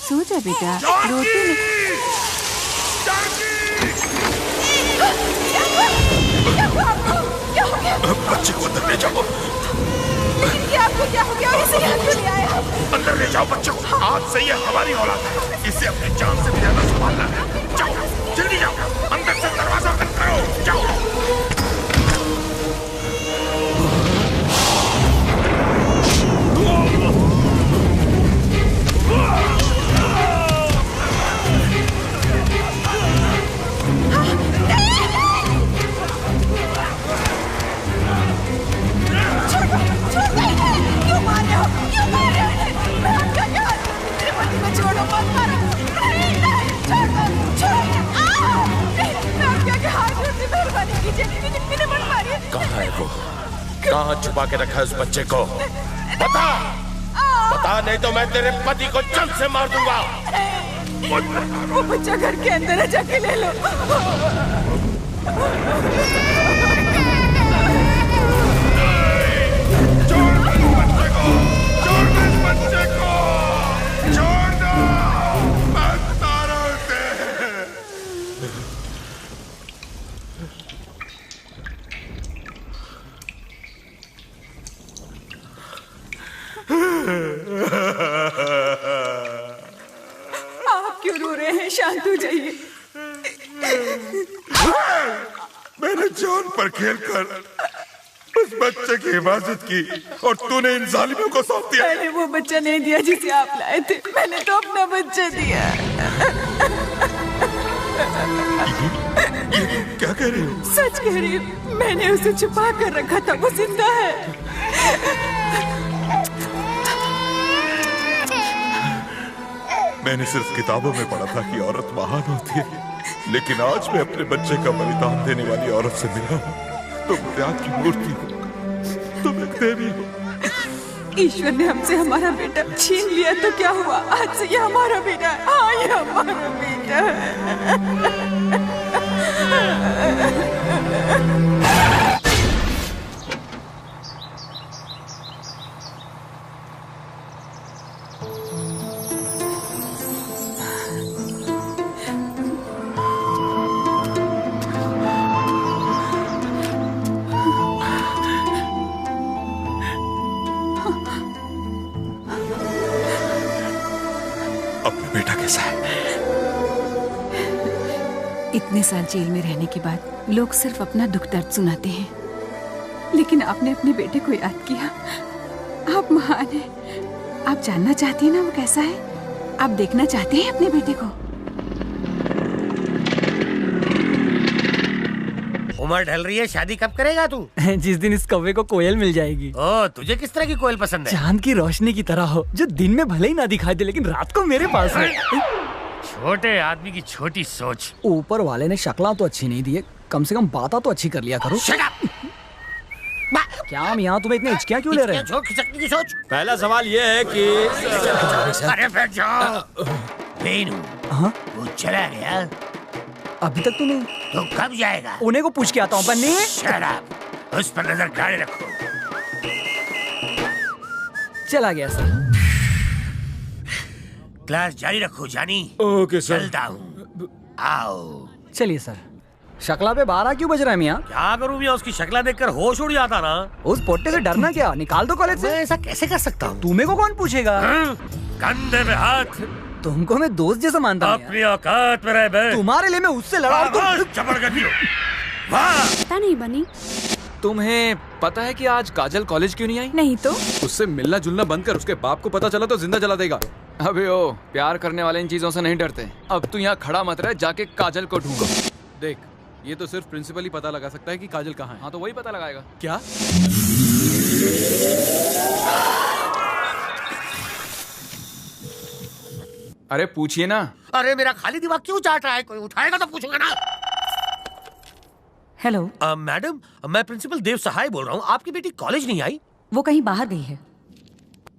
सो जा बेटा, रोते नहीं। बच्चे को अंदर ले जाओ। लेकिन आपको क्या हो गया? इसे यहाँ क्यों ले आए? अंदर ले जाओ बच्चे को। आज से ये हमारी औलाद है, इसे अपनी जान से भी ज्यादा संभालना है। जाओ, जल्दी जाओ, अंदर से दरवाजा बंद करो। जाओ। कहाँ है वो? कहाँ छुपा के रखा है उस बच्चे को? बता, बता, नहीं तो मैं तेरे पति को जम से मार दूंगा। वो बच्चा घर के अंदर है, जाके ले लो। आप क्यों रो रहे हैं? शांत हो जाइए। मैंने जान पर खेलकर उस बच्चे की हिफाजत की और तूने इन जालिमों को सौंप दिया। मैंने वो बच्चा नहीं दिया जिसे आप लाए थे, मैंने तो अपना बच्चा दिया। ये क्या कह रही हो? सच कह रही हूँ, मैंने उसे छुपा कर रखा था, वो जिंदा है। मैंने सिर्फ किताबों में पढ़ा था कि औरत महान होती है, लेकिन आज मैं अपने बच्चे का बलिदान देने वाली औरत से मिला हूँ। तुम त्याग की मूर्ति हो, तुम एक देवी हो। ईश्वर ने हमसे हमारा बेटा छीन लिया तो क्या हुआ? आज से ये हमारा बेटा है। हाँ, ये हमारा बेटा है। इतने साल जेल में रहने के बाद लोग सिर्फ अपना दुख दर्द सुनाते हैं, लेकिन आपने अपने बेटे को याद किया। आप महान हैं। आप जानना चाहती हैं ना वो कैसा है? आप देखना चाहते हैं अपने बेटे को? उम्र ढल रही है, शादी कब करेगा तू? जिस दिन इस कौवे को कोयल मिल जाएगी। ओ, तुझे किस तरह की कोयल पसंद है? चांद की रोशनी की तरह हो, जो दिन में भले ही ना दिखाई दे लेकिन रात को मेरे पास है। छोटे आदमी की छोटी सोच। ऊपर वाले ने शक्ला तो अच्छी नहीं दी है, कम से कम बातें तो अच्छी कर लिया करो। क्या मियाँ, तुम्हें इतने हिचकियाँ क्यों ले रहे हैं? खिसकने की सोच। पहला सवाल ये है कि अरे बैठ जाओ। बेनू, वो चला गया? अभी तक तो नहीं। तो कब जाएगा? उन्हें को पूछ के आता हूँ बन्नी। Shut up. उस पर नजर गाड़े रखो। चला गया सर। क्लास जारी रखो जानी। Okay sir. चलता हूँ। आओ। चलिए सर। शक्ला पे 12 क्यों बज रहा है मियाँ? क्या करूँ मियाँ, उसकी शक्ला देखकर होश उड़ जाता ना। उस पोट्टे से डरना क्या, निकाल दो कॉलेज से। मैं ऐसा कैसे कर सकता हूँ? तुम्हें को कौन पूछेगा? कंधे पे हाथ। तुमको मैं दोस्त जैसा मानता हूँ। अपनी औकात में रह बे। तुम्हारे लिए मैं उससे लड़ा हूँ। चपड़ कर दियो। पता नहीं बनी। तुम्हें पता है कि आज काजल कॉलेज क्यों नहीं आई? नहीं तो। उससे मिलना जुलना बंद कर, उसके बाप को पता चला तो जिंदा जला देगा। अबे ओ, प्यार करने वाले इन चीजों से नहीं डरते। अब तू यहाँ खड़ा मत रह, जाके काजल को ढूंढो। देख, ये तो सिर्फ प्रिंसिपल ही पता लगा सकता है कि काजल कहाँ है। हाँ तो वही पता लगाएगा। क्या? अरे पूछिए ना। अरे मेरा खाली दिमाग क्यों चाट रहा है? कोई उठाएगा तो पूछूंगा ना। हेलो मैडम, मैं प्रिंसिपल देव सहाय बोल रहा हूँ। आपकी बेटी कॉलेज नहीं आई? वो कहीं बाहर गई है।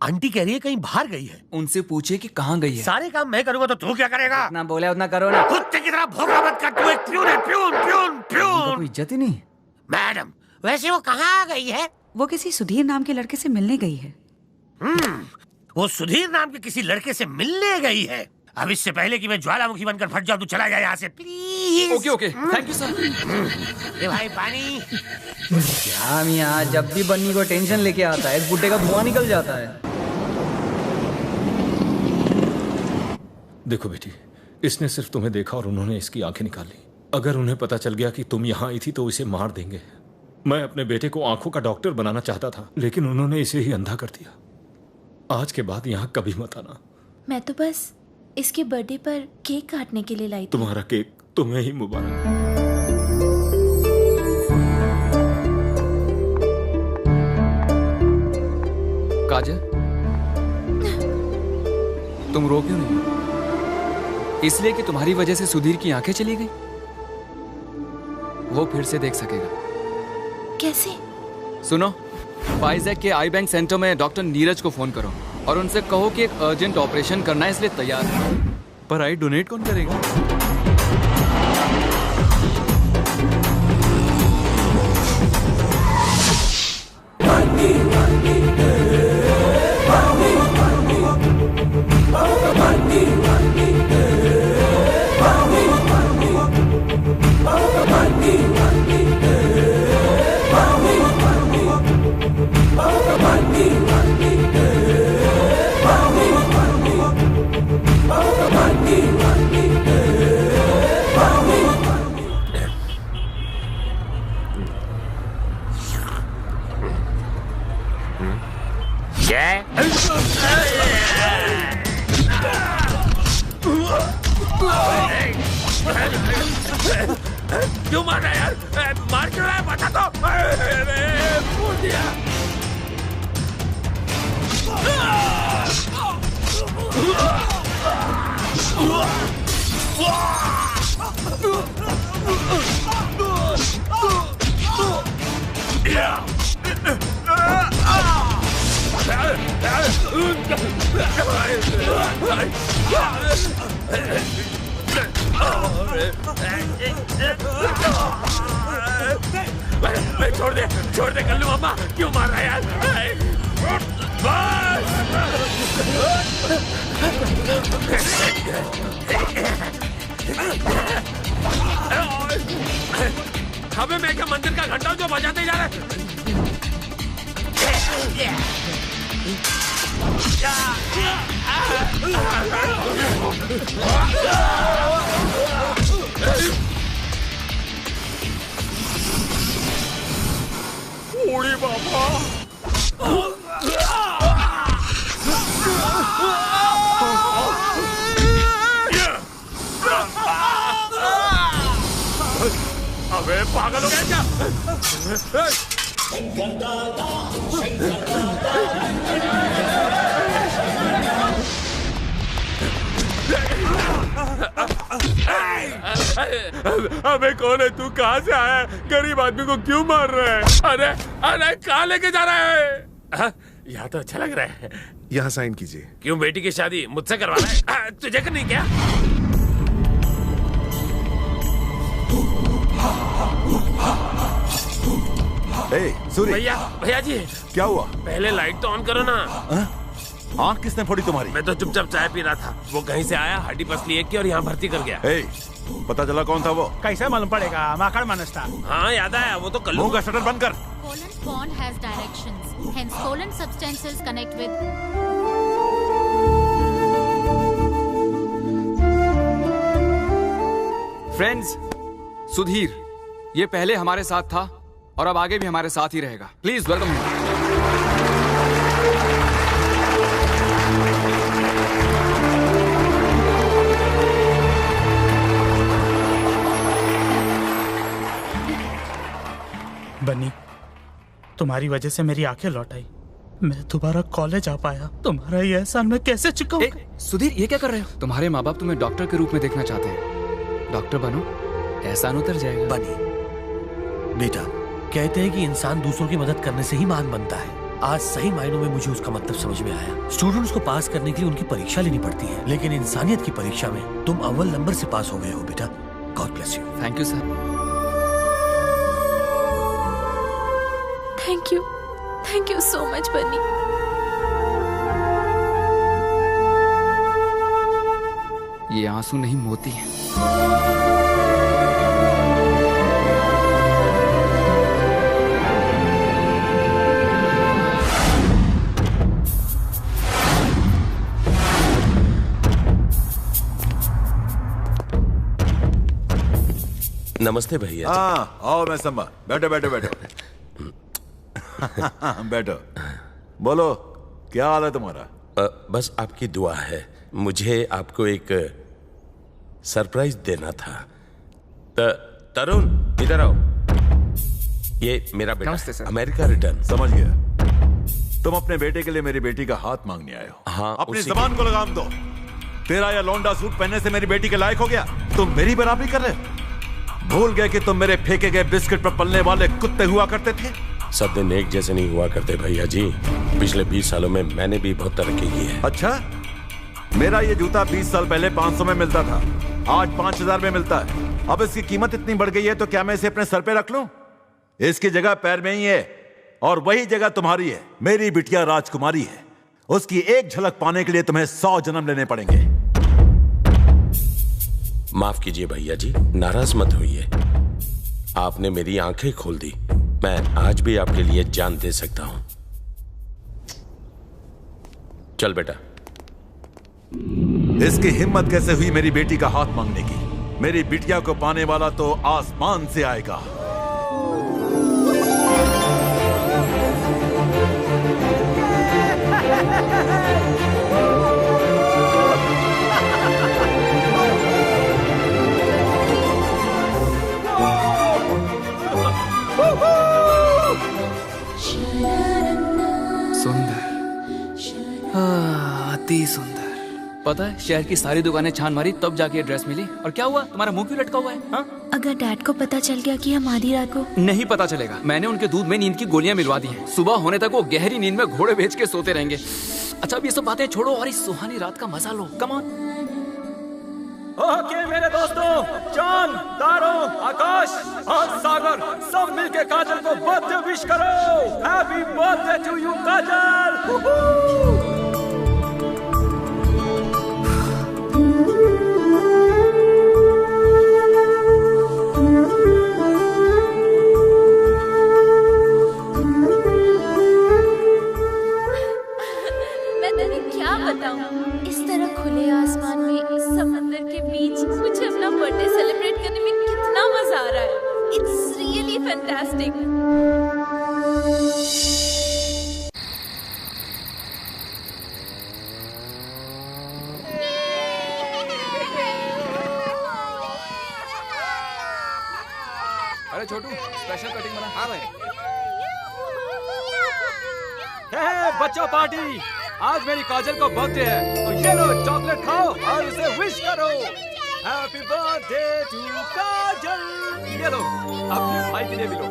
आंटी कह रही है कहीं बाहर गई है। उनसे पूछिए कि कहाँ गई है। सारे काम मैं करूंगा तो तू क्या करेगा? उतना बोले उतना करो ना। कुत्ते की तरह भौंका मत कर, तू एक प्यून है। Peon peon peon. कोई इज्जत ही नहीं। मैडम, वैसे वो कहाँ गई है? वो किसी सुधीर नाम के लड़के से मिलने गई है। वो सुधीर नाम के किसी लड़के से मिलने गई है। अब इससे पहले कि मैं ज्वालामुखी बनकर फट जाऊं, तू चला जा यहाँ से please. Okay okay, thank you sir. ए भाई पानी। क्या मियाँ, जब भी बन्नी को टेंशन लेके आता है इस बुड्ढे का धुआं निकल जाता है। देखो बेटी, इसने सिर्फ तुम्हें देखा और उन्होंने इसकी आंखें निकाली। अगर उन्हें पता चल गया कि तुम यहाँ आई थी तो इसे मार देंगे। मैं अपने बेटे को आंखों का डॉक्टर बनाना चाहता था, लेकिन उन्होंने इसे ही अंधा कर दिया। आज के बाद यहाँ कभी मत आना। मैं तो बस इसके बर्थडे पर केक काटने के लिए लाई थी। तुम्हारा केक तुम्हें ही मुबारक। काजल, तुम रो क्यों नहीं? इसलिए कि तुम्हारी वजह से सुधीर की आंखें चली गई। वो फिर से देख सकेगा। कैसे? सुनो, वाइजैक के आई बैंक सेंटर में डॉक्टर नीरज को फोन करो और उनसे कहो कि एक अर्जेंट ऑपरेशन करना है, इसलिए तैयार है। पर आई डोनेट कौन करेगा? क्यों मार रहा है यार? मार क्यों रहा है? बता तो। फूट दिया। छोड़ दे कल्लू मामा, क्यों मार रहा है यार? हमें मैं क्या मंदिर का घंटा जो बजाते जा रहे? ओड़ी बाबा। अबे पागल हो गया क्या? अबे कौन है तू? कहाँ से आया है? गरीब आदमी को क्यों मार रहा है? अरे अरे कहाँ लेके जा रहा है? यहाँ तो अच्छा लग रहा है। यहाँ साइन कीजिए। क्यों, बेटी की शादी मुझसे करवा रहा है? तुझे करनी क्या? सूरी, भैया जी, क्या हुआ? पहले लाइट तो ऑन करो ना। आँख किसने फोड़ी तुम्हारी? मैं तो चुपचाप चाय पी रहा था। वो कहीं से आया, हड्डी पसली एक की और यहाँ भर्ती कर गया। पता चला कौन था वो? कैसे मालूम पड़ेगा? माकड़ मानस था। हाँ याद आया, वो तो कल। मुंह का शटर बंद कर। Covalent bond has directions. Hence, covalent substances connect with. Friends, Sudhir ये पहले हमारे साथ था और अब आगे भी हमारे साथ ही रहेगा। Please welcome him. बनी, तुम्हारी वजह से मेरी आंखें लौट आई। मैं दोबारा कॉलेज आ पाया। तुम्हारा ये एहसान मैं कैसे चुकाऊंगा? सुधीर ये क्या कर रहे हो? तुम्हारे माँ बाप तुम्हें डॉक्टर के रूप में देखना चाहते हैं। डॉक्टर बनो, एहसान उतर जाएगा। बनी बेटा, कहते हैं कि इंसान दूसरों की मदद करने से ही महान बनता है। आज सही मायनों में मुझे उसका मतलब समझ में आया। स्टूडेंट्स को पास करने के लिए उनकी परीक्षा लेनी पड़ती है, लेकिन इंसानियत की परीक्षा में तुम अव्वल नंबर से पास हो गए हो बेटा। God bless you. Thank you sir. Thank you so much बनी। ये आंसू नहीं मोती हैं। नमस्ते भैया। हाँ आओ, मैं संभा। बैठो बैठो बैठो। बैठो। बोलो, क्या हाल है तुम्हारा? बस आपकी दुआ है। मुझे आपको एक सरप्राइज देना था। तरुण इधर आओ। ये मेरा बेटा। नमस्ते सर। America return. समझ गया। तुम अपने बेटे के लिए मेरी बेटी का हाथ मांगने आए हो। हाँ, अपनी जबान को लगाम दो। तेरा या लौंडा सूट पहनने से मेरी बेटी के लायक हो गया? तुम मेरी बराबरी कर रहे हो? भूल गए कि तुम मेरे फेंके गए बिस्किट पर पलने वाले कुत्ते हुआ करते थे? सब दिन एक जैसे नहीं हुआ करते भैया जी। पिछले 20 सालों में मैंने भी बहुत तरक्की की है। अच्छा, मेरा ये जूता 20 साल पहले 500 में मिलता था, आज 5000 में मिलता है। अब इसकी कीमत इतनी बढ़ गई है तो क्या मैं इसे अपने सर पे रख लूं? इसकी जगह पैर में ही है और वही जगह तुम्हारी है। मेरी बिटिया राजकुमारी है, उसकी एक झलक पाने के लिए तुम्हें 100 जन्म लेने पड़ेंगे। माफ कीजिए भैया जी, नाराज मत होइए। आपने मेरी आंखें खोल दी। मैं आज भी आपके लिए जान दे सकता हूं। चल बेटा। इसकी हिम्मत कैसे हुई मेरी बेटी का हाथ मांगने की? मेरी बिटिया को पाने वाला तो आसमान से आएगा। अति सुंदर। पता है, शहर की सारी दुकानें छान मारी तब जाके ड्रेस मिली। और क्या हुआ? तुम्हारा मुंह क्यों लटका हुआ है? हा? अगर डैड को पता चल गया कि हम आधी रात को। नहीं पता चलेगा। मैंने उनके दूध में नींद की गोलियां मिलवा दी हैं। सुबह होने तक वो गहरी नींद में घोड़े बेच के सोते रहेंगे। अच्छा, अब ये सब बातें छोड़ो और इस सुहानी रात का मजा लो। Come on. ओके मेरे दोस्तों, चांद, तारों, आकाश और सागर सब मिलके काजल को बर्थडे विश करो। हैप्पी बर्थडे टू यू काजल। मैं तुम्हें क्या बताऊं, इस तरह खुले आसमान में, इस समंदर के बीच मुझे अपना बर्थडे सेलिब्रेट करने में कितना मजा आ रहा है। It's really fantastic. अरे छोटू, स्पेशल कटिंग बना। हाँ भाई। बच्चों पार्टी, आज मेरी काजल का बर्थडे है तो ये लो चॉकलेट खाओ और उसे विश करो। हैप्पी बर्थडे टू काजल। ये लो, अपने भाई के लिए भी लो।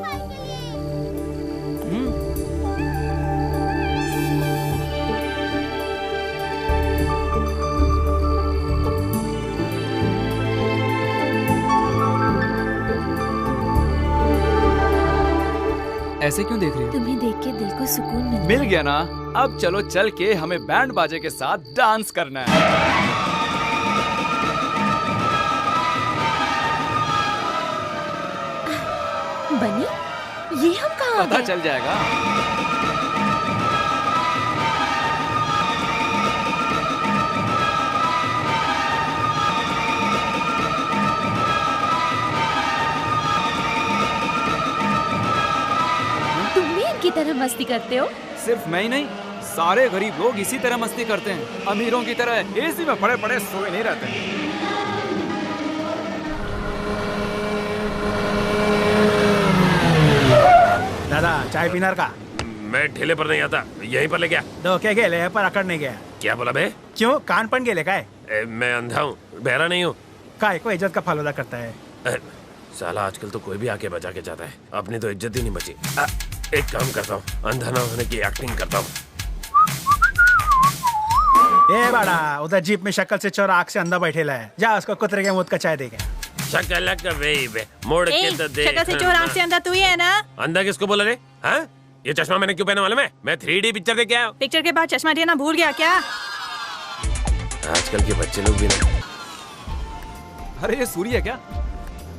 ऐसे क्यों देख रही हो? तुम्हें देख के दिल को सुकून मिल गया ना। अब चलो चल के हमें बैंड बाजे के साथ डांस करना है। बनी, ये हम कहाँ पता गए? चल जाएगा। तुम भी इनकी तरह मस्ती करते हो? सिर्फ मैं ही नहीं, सारे गरीब लोग इसी तरह मस्ती करते हैं। अमीरों की तरह एसी में पड़े पड़े सोए नहीं रहते। दादा चाय पीना का? मैं ठेले पर नहीं आता, यहीं पर ले गया। दो क्या गेले पर अकड़ नहीं गया? क्या बोला बे? क्यों कान पन गेले का है? मैं अंधा हूँ, बहरा नहीं हूँ। काय को इज्जत का फालूदा करता है? साला आजकल तो कोई भी आके बजा के जाता है, अपनी तो इज्जत ही नहीं बची। एक काम करता हूँ, अंधा ना होने की एक्टिंग करता हूँ। ए बड़ा, उधर जीप में शक्ल से चोर आँख से अंधा बैठेला है। जा उसको कुतरे के मुंह का चाय दे गया। शक्ल का वही बे, मोड़ के तो देख। शक्ल से चोर आँख से अंधा तू ही है ना? अंधा किसको बोला रे? हाँ? ये चश्मा मैंने क्यों पहना मालूम है? मैं 3D पिक्चर देख के आया हूँ। पिक्चर के बाद चश्मा देना भूल गया क्या? आजकल के बच्चे लोग भी नहीं। अरे ये सूरी है क्या?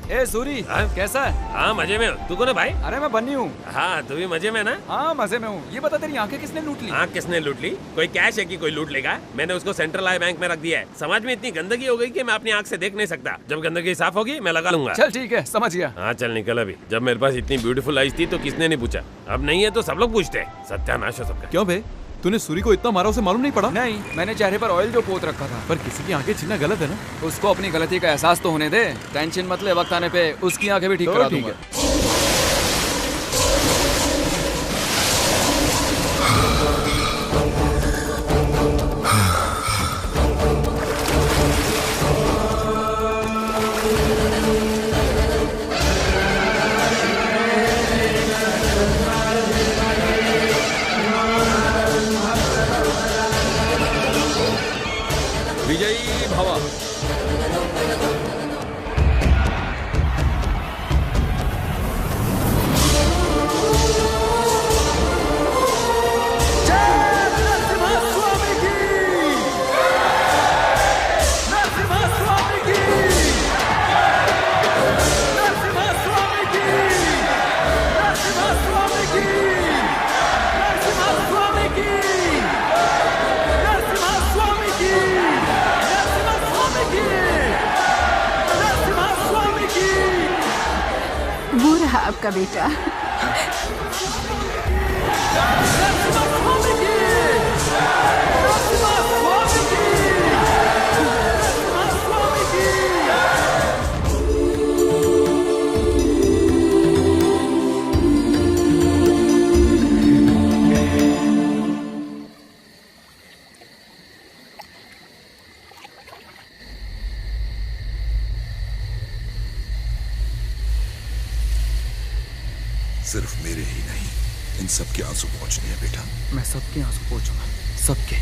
ए सूरी, कैसा है? हाँ मजे में हूँ। तू कौन है भाई? अरे मैं बन्नी हूँ। हाँ तू भी मजे में ना? हाँ मजे में हूँ। ये बता तेरी आंखें किसने लूट ली? आँख किसने लूट ली? कोई कैश है कि कोई लूट लेगा? मैंने उसको सेंट्रल आई बैंक में रख दिया है। समाज में इतनी गंदगी हो गई कि मैं अपनी आँख से देख नहीं सकता। जब गंदगी साफ होगी मैं लगा लूंगा। चल ठीक है, समझ गया। हाँ चल निकल अभी। जब मेरे पास इतनी ब्यूटीफुल आईज थी तो किसने नहीं पूछा, अब नहीं है तो सब लोग पूछते हैं। सत्यानाश हो सबका। क्यों बे? तूने सूरी को इतना मारा, उसे मालूम नहीं पड़ा? नहीं, मैंने चेहरे पर ऑयल जो पोत रखा था। पर किसी की आंखें छीनना गलत है ना? उसको अपनी गलती का एहसास तो होने दे। टेंशन मत ले, वक्त आने पे उसकी आंखें भी ठीक करा दूंगा। विजयी भव। वो रहा आपका बेटा। सिर्फ मेरे ही नहीं, इन सबके आंसू पहुंचने हैं बेटा। मैं सबके आंसू पहुंचूंगा, सबके।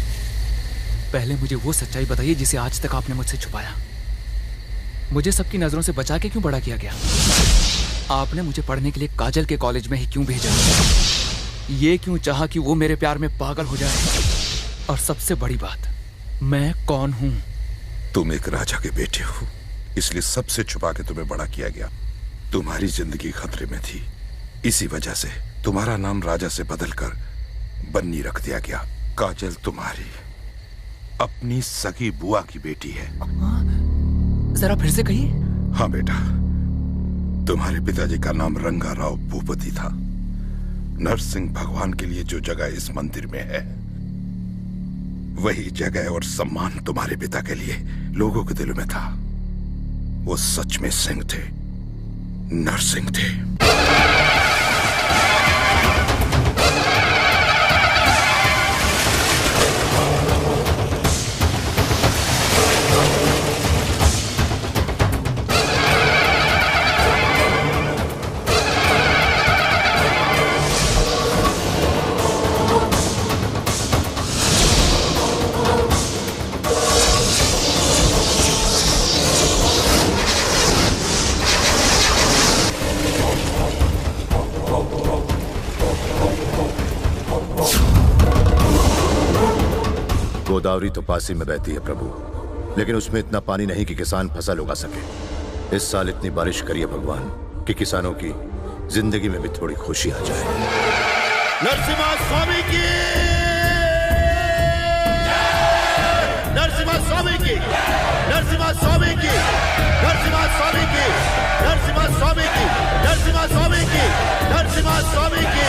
पहले मुझे वो सच्चाई बताइए जिसे आज तक आपने मुझसे छुपाया। मुझे सबकी नजरों से बचा के क्यों बड़ा किया गया? आपने मुझे पढ़ने के लिए काजल के कॉलेज में ही क्यों भेजा? ये क्यों चाहा कि वो मेरे प्यार में पागल हो जाए? और सबसे बड़ी बात, मैं कौन हूं? तुम एक राजा के बेटे हो, इसलिए सबसे छुपा के तुम्हें बड़ा किया गया। तुम्हारी जिंदगी खतरे में थी, इसी वजह से तुम्हारा नाम राजा से बदलकर बन्नी रख दिया गया। काजल तुम्हारी अपनी सगी बुआ की बेटी है। जरा फिर से कहिए। हाँ बेटा, तुम्हारे पिताजी का नाम रंगा राव भूपति था। नरसिंह भगवान के लिए जो जगह इस मंदिर में है, वही जगह और सम्मान तुम्हारे पिता के लिए लोगों के दिलों में था। वो सच में सिंह थे, नरसिंह थे। गोदावरी तो पास ही में बहती है प्रभु, लेकिन उसमें इतना पानी नहीं कि किसान फसल उगा सके। इस साल इतनी बारिश करिए भगवान कि किसानों की जिंदगी में भी थोड़ी खुशी आ जाए। नरसिम्हा स्वामी की, नरसिम्हा स्वामी की, नरसिम्हा स्वामी की, नरसिम्हा स्वामी की, नरसिम्हा स्वामी की, नरसिम्हा स्वामी की, नरसिम्हा स्वामी की।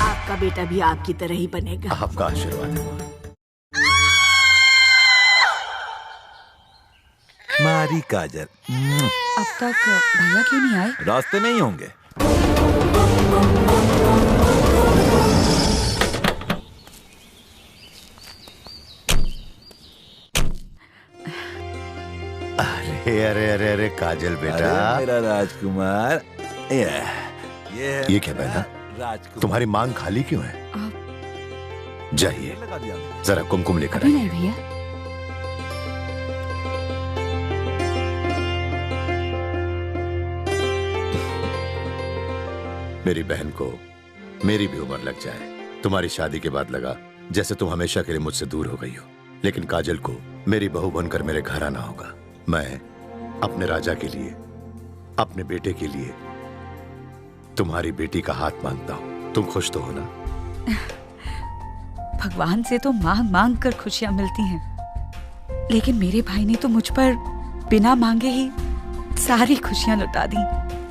आपका बेटा भी आपकी तरह ही बनेगा। आपका आशीर्वाद है। मारी काजल। अब तक भैया क्यों नहीं आए? रास्ते में ही होंगे। अरे अरे अरे अरे काजल बेटा, मेरा राजकुमार। ये क्या बहना, तुम्हारी मांग खाली क्यों है? जाइए जरा कुमकुम लेकर अभी आइए। नहीं भैया। मेरी बहन को मेरी भी उम्र लग जाए। तुम्हारी शादी के बाद लगा जैसे तुम हमेशा के लिए मुझसे दूर हो गई हो, लेकिन काजल को मेरी बहू बनकर मेरे घर आना होगा। मैं अपने राजा के लिए, अपने बेटे के लिए तुम्हारी बेटी का हाथ मांगता हूं। तुम खुश तो हो ना? भगवान से तो मांग मांग कर खुशियां मिलती हैं, लेकिन मेरे भाई ने तो मुझ पर बिना मांगे ही सारी खुशियां लुटा दी।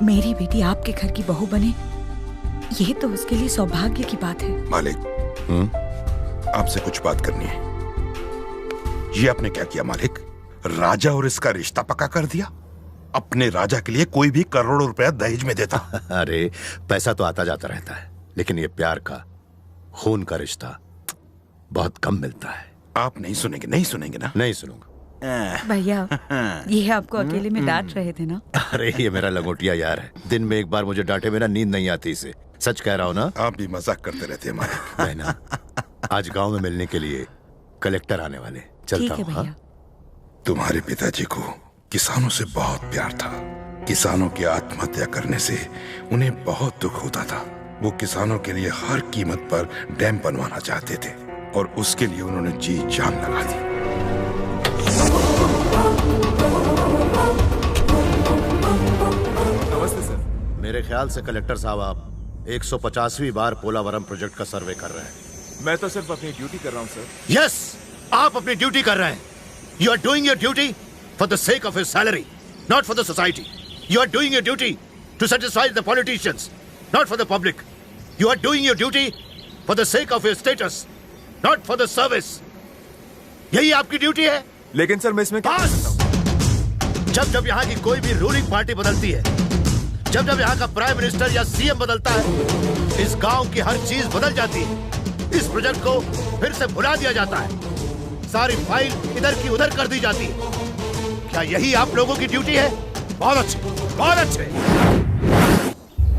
मेरी बेटी आपके घर की बहू बने, ये तो उसके लिए सौभाग्य की बात है। मालिक, आपसे कुछ बात करनी है। ये आपने क्या किया मालिक? राजा और इसका रिश्ता पक्का कर दिया। अपने राजा के लिए कोई भी करोड़ों रुपया दहेज में देता। अरे पैसा तो आता जाता रहता है, लेकिन ये प्यार का, खून का रिश्ता बहुत कम मिलता है। आप नहीं सुनेंगे? नहीं सुनेंगे ना? नहीं सुनूंगा। भैया, ये आपको अकेले में डांट रहे थे ना? अरे ये मेरा लंगोटिया यार है, दिन में एक बार मुझे डांटे बिना नींद नहीं आती इसे। सच कह रहा हूँ ना? आप भी मजाक करते रहते हैं मालिक। बहना, आज गांव में मिलने के लिए कलेक्टर आने वाले, चलता हूँ। हाँ? तुम्हारे पिताजी को किसानों से बहुत प्यार था। किसानों की आत्महत्या करने से उन्हें बहुत दुख होता था। वो किसानों के लिए हर कीमत पर डैम बनवाना चाहते थे और उसके लिए उन्होंने जी जान लगा दी। नमस्ते सर। मेरे ख्याल से कलेक्टर साहब आप 150वीं बार पोलावरम प्रोजेक्ट का सर्वे कर रहे हैं। मैं तो सिर्फ अपनी ड्यूटी कर रहा हूँ सर। यस, आप अपनी ड्यूटी कर रहे हैं। You are doing your duty for the sake of his salary, not for the society. You are doing your duty to satisfy the politicians, not for the public. You are doing your duty for the sake of your status, not for the service. यही आपकी duty है। लेकिन sir मैं इसमें क्या कर सकता हूं? जब जब यहाँ की कोई भी रूलिंग पार्टी बदलती है, जब जब यहाँ का प्राइम मिनिस्टर या सीएम बदलता है, इस गांव की हर चीज बदल जाती है। इस प्रोजेक्ट को फिर से भुला दिया जाता है, सारी फाइल इधर की उधर कर दी जाती है। क्या यही आप लोगों की ड्यूटी है? बहुत अच्छे, बहुत अच्छे।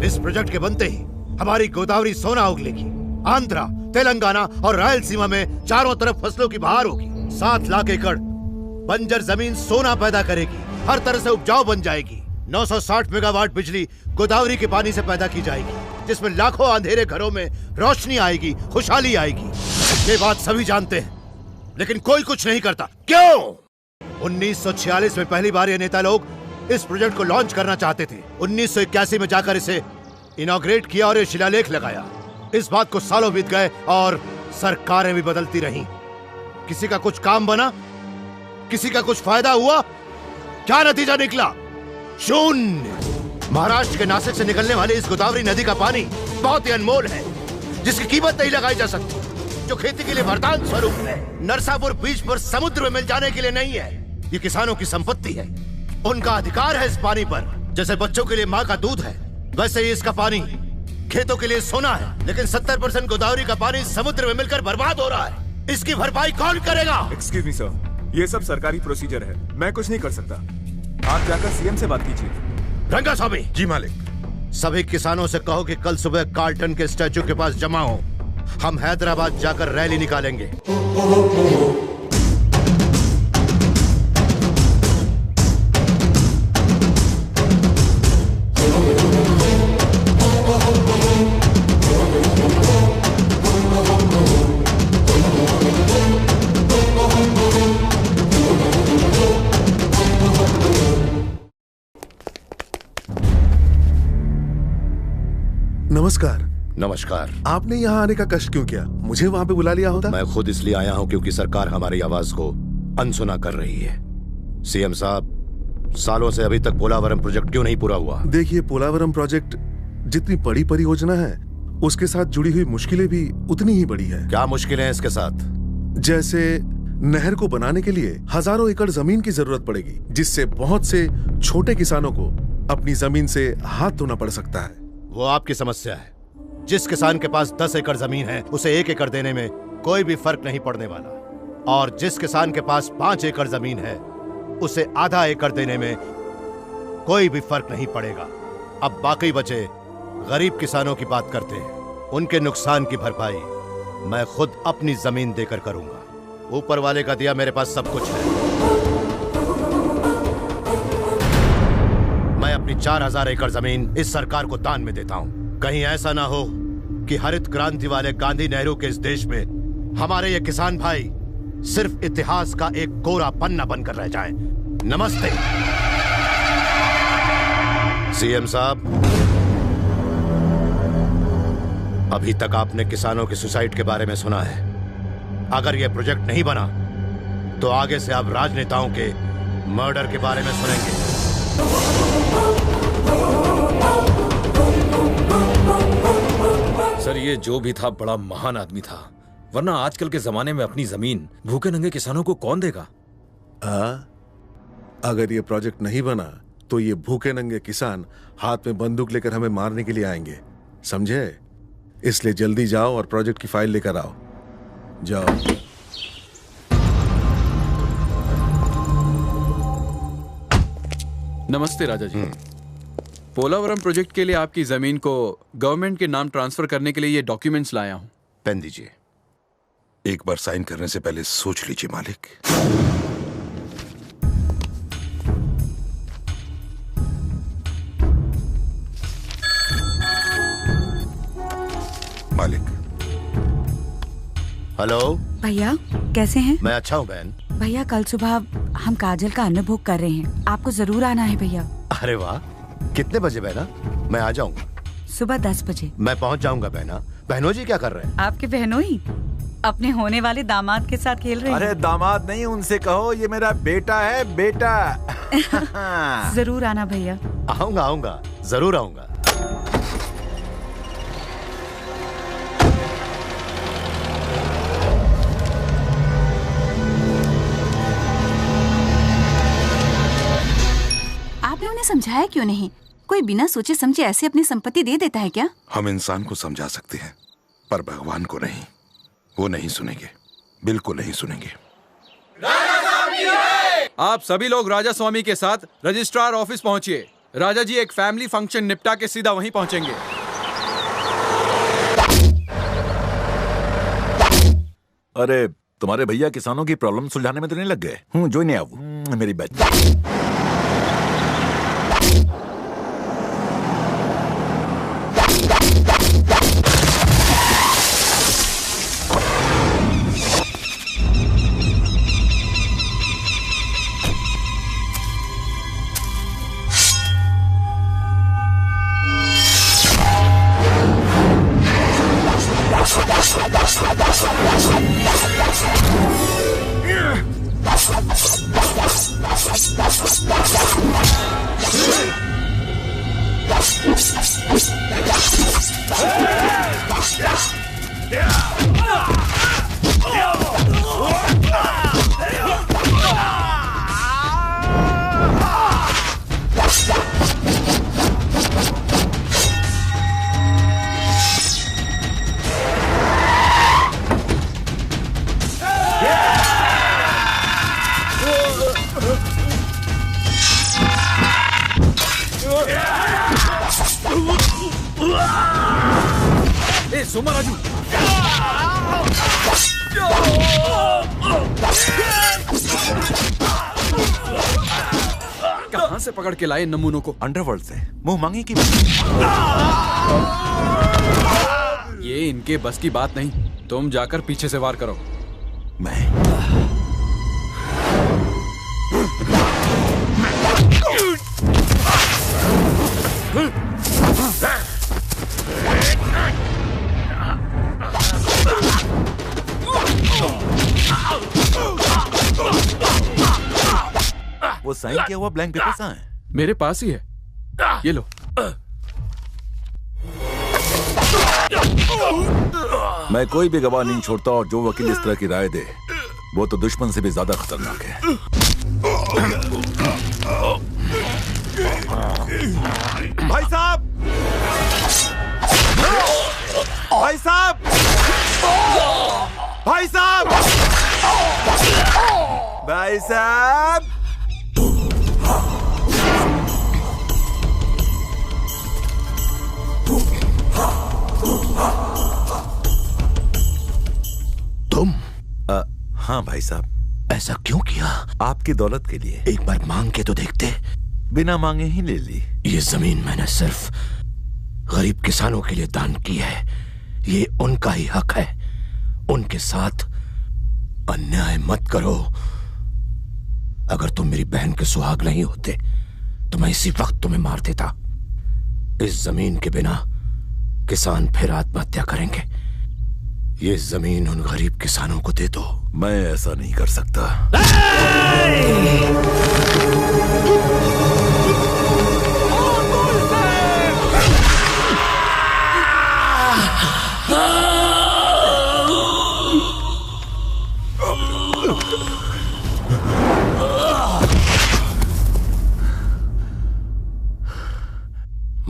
इस प्रोजेक्ट के बनते ही हमारी गोदावरी सोना उगलेगी। आंध्रा, तेलंगाना और रायलसीमा में चारों तरफ फसलों की बहार होगी। 7 लाख एकड़ बंजर जमीन सोना पैदा करेगी, हर तरह से उपजाऊ बन जाएगी। 960 मेगावाट बिजली गोदावरी के पानी से पैदा की जाएगी, जिसमें लाखों अंधेरे घरों में रोशनी आएगी, खुशहाली आएगी। ये बात सभी जानते हैं, लेकिन कोई कुछ नहीं करता। क्यों? 1946 में पहली बार ये नेता लोग इस प्रोजेक्ट को लॉन्च करना चाहते थे। 1981 में जाकर इसे इनॉग्रेट किया और ये शिलालेख लगाया। इस बात को सालों बीत गए और सरकारें भी बदलती रहीं। किसी का कुछ काम बना? किसी का कुछ फायदा हुआ? क्या नतीजा निकला? शून्य। महाराष्ट्र के नासिक से निकलने वाली इस गोदावरी नदी का पानी बहुत ही अनमोल है, जिसकी कीमत नहीं लगाई जा सकती, जो खेती के लिए वरदान स्वरूप है। नरसापुर बीच पर समुद्र में मिल जाने के लिए नहीं है, ये किसानों की संपत्ति है। उनका अधिकार है इस पानी पर। जैसे बच्चों के लिए माँ का दूध है, वैसे ही इसका पानी खेतों के लिए सोना है। लेकिन 70% गोदावरी का पानी समुद्र में मिलकर बर्बाद हो रहा है। इसकी भरपाई कौन करेगा? एक्सक्यूज मी सर, ये सब सरकारी प्रोसीजर है, मैं कुछ नहीं कर सकता। आप जाकर सीएम से बात कीजिए। रंगास्वामी। जी मालिक। सभी किसानों से कहो कि कल सुबह कार्लटन के स्टैचू के पास जमा हो। हम हैदराबाद जाकर रैली निकालेंगे। नमस्कार। नमस्कार। आपने यहाँ आने का कष्ट क्यों किया? मुझे वहाँ पे बुला लिया होता। मैं खुद इसलिए आया हूँ क्योंकि सरकार हमारी आवाज को अनसुना कर रही है। सीएम साहब, सालों से अभी तक पोलावरम प्रोजेक्ट क्यों नहीं पूरा हुआ? देखिए, पोलावरम प्रोजेक्ट जितनी बड़ी परियोजना है उसके साथ जुड़ी हुई मुश्किलें भी उतनी ही बड़ी है। क्या मुश्किलें हैं इसके साथ? जैसे नहर को बनाने के लिए हजारों एकड़ जमीन की जरूरत पड़ेगी, जिससे बहुत से छोटे किसानों को अपनी जमीन से हाथ धोना पड़ सकता है। वो आपकी समस्या है। जिस किसान के पास 10 एकड़ जमीन है उसे 1 एकड़ देने में कोई भी फर्क नहीं पड़ने वाला, और जिस किसान के पास 5 एकड़ जमीन है उसे आधा एकड़ देने में कोई भी फर्क नहीं पड़ेगा। अब बाकी बचे गरीब किसानों की बात करते हैं। उनके नुकसान की भरपाई मैं खुद अपनी जमीन देकर करूंगा। ऊपर वाले का दिया मेरे पास सब कुछ है। मैं अपनी 4000 एकड़ जमीन इस सरकार को दान में देता हूं। कहीं ऐसा ना हो कि हरित क्रांति वाले गांधी नेहरू के इस देश में हमारे ये किसान भाई सिर्फ इतिहास का एक कोरा पन्ना बनकर रह जाएं। नमस्ते। सीएम साहब, अभी तक आपने किसानों के सुसाइड के बारे में सुना है। अगर यह प्रोजेक्ट नहीं बना तो आगे से आप राजनेताओं के मर्डर के बारे में सुनेंगे। सर, ये जो भी था बड़ा महान आदमी था, वरना आजकल के जमाने में अपनी जमीन भूखे नंगे किसानों को कौन देगा? अगर ये प्रोजेक्ट नहीं बना तो ये भूखे नंगे किसान हाथ में बंदूक लेकर हमें मारने के लिए आएंगे, समझे? इसलिए जल्दी जाओ और प्रोजेक्ट की फाइल लेकर आओ। जाओ। नमस्ते राजा जी। पोलावरम प्रोजेक्ट के लिए आपकी जमीन को गवर्नमेंट के नाम ट्रांसफर करने के लिए ये डॉक्यूमेंट्स लाया हूं। पेन दीजिए। एक बार साइन करने से पहले सोच लीजिए मालिक। मालिक। हेलो भैया, कैसे हैं? मैं अच्छा हूँ बहन। भैया, कल सुबह हम काजल का अन्नभोग कर रहे हैं, आपको जरूर आना है भैया। अरे वाह, कितने बजे बहना? मैं आ जाऊंगा। सुबह 10 बजे। मैं पहुंच जाऊंगा बहना। बहनों जी क्या कर रहे हैं? आपके बहनोई अपने होने वाले दामाद के साथ खेल रहे हैं। अरे दामाद नहीं, उनसे कहो ये मेरा बेटा है, बेटा। जरूर आना भैया। आऊंगा आऊंगा, जरूर आऊंगा। आपने उन्हें समझाया क्यों नहीं? कोई बिना सोचे समझे ऐसे अपनी संपत्ति दे देता है क्या? हम इंसान को समझा सकते हैं पर भगवान को नहीं। वो नहीं सुनेंगे, बिल्कुल नहीं सुनेंगे। आप सभी लोग राजा स्वामी के साथ रजिस्ट्रार ऑफिस पहुंचिए। राजा जी एक फैमिली फंक्शन निपटा के सीधा वहीं पहुंचेंगे। अरे तुम्हारे भैया किसानों की प्रॉब्लम सुलझाने में तो नहीं लग गए? जो नहीं आऊ मेरी बच्ची। सोमा राजू, कहां से पकड़ के लाए नमूनों को? अंडरवर्ल्ड से, मुंह मांगी की। ये इनके बस की बात नहीं। तुम जाकर पीछे से वार करो। मैं साइन किया हुआ ब्लैंक पेपर कहाँ है? मेरे पास ही है, ये लो। मैं कोई भी गवाह नहीं छोड़ता, और जो वकील इस तरह की राय दे वो तो दुश्मन से भी ज्यादा खतरनाक है। भाई साहब! भाई साहब! भाई साहब! भाई साहब! तुम? हाँ भाई साहब। ऐसा क्यों किया? आपकी दौलत के लिए। एक बार मांग के तो देखते। बिना मांगे ही ले ली। ये जमीन मैंने सिर्फ गरीब किसानों के लिए दान की है। ये उनका ही हक है। उनके साथ अन्याय मत करो। अगर तुम मेरी बहन के सुहाग नहीं होते तो मैं इसी वक्त तुम्हें मार देता। इस जमीन के बिना किसान फिर आत्महत्या करेंगे। ये जमीन उन गरीब किसानों को दे दो। मैं ऐसा नहीं कर सकता।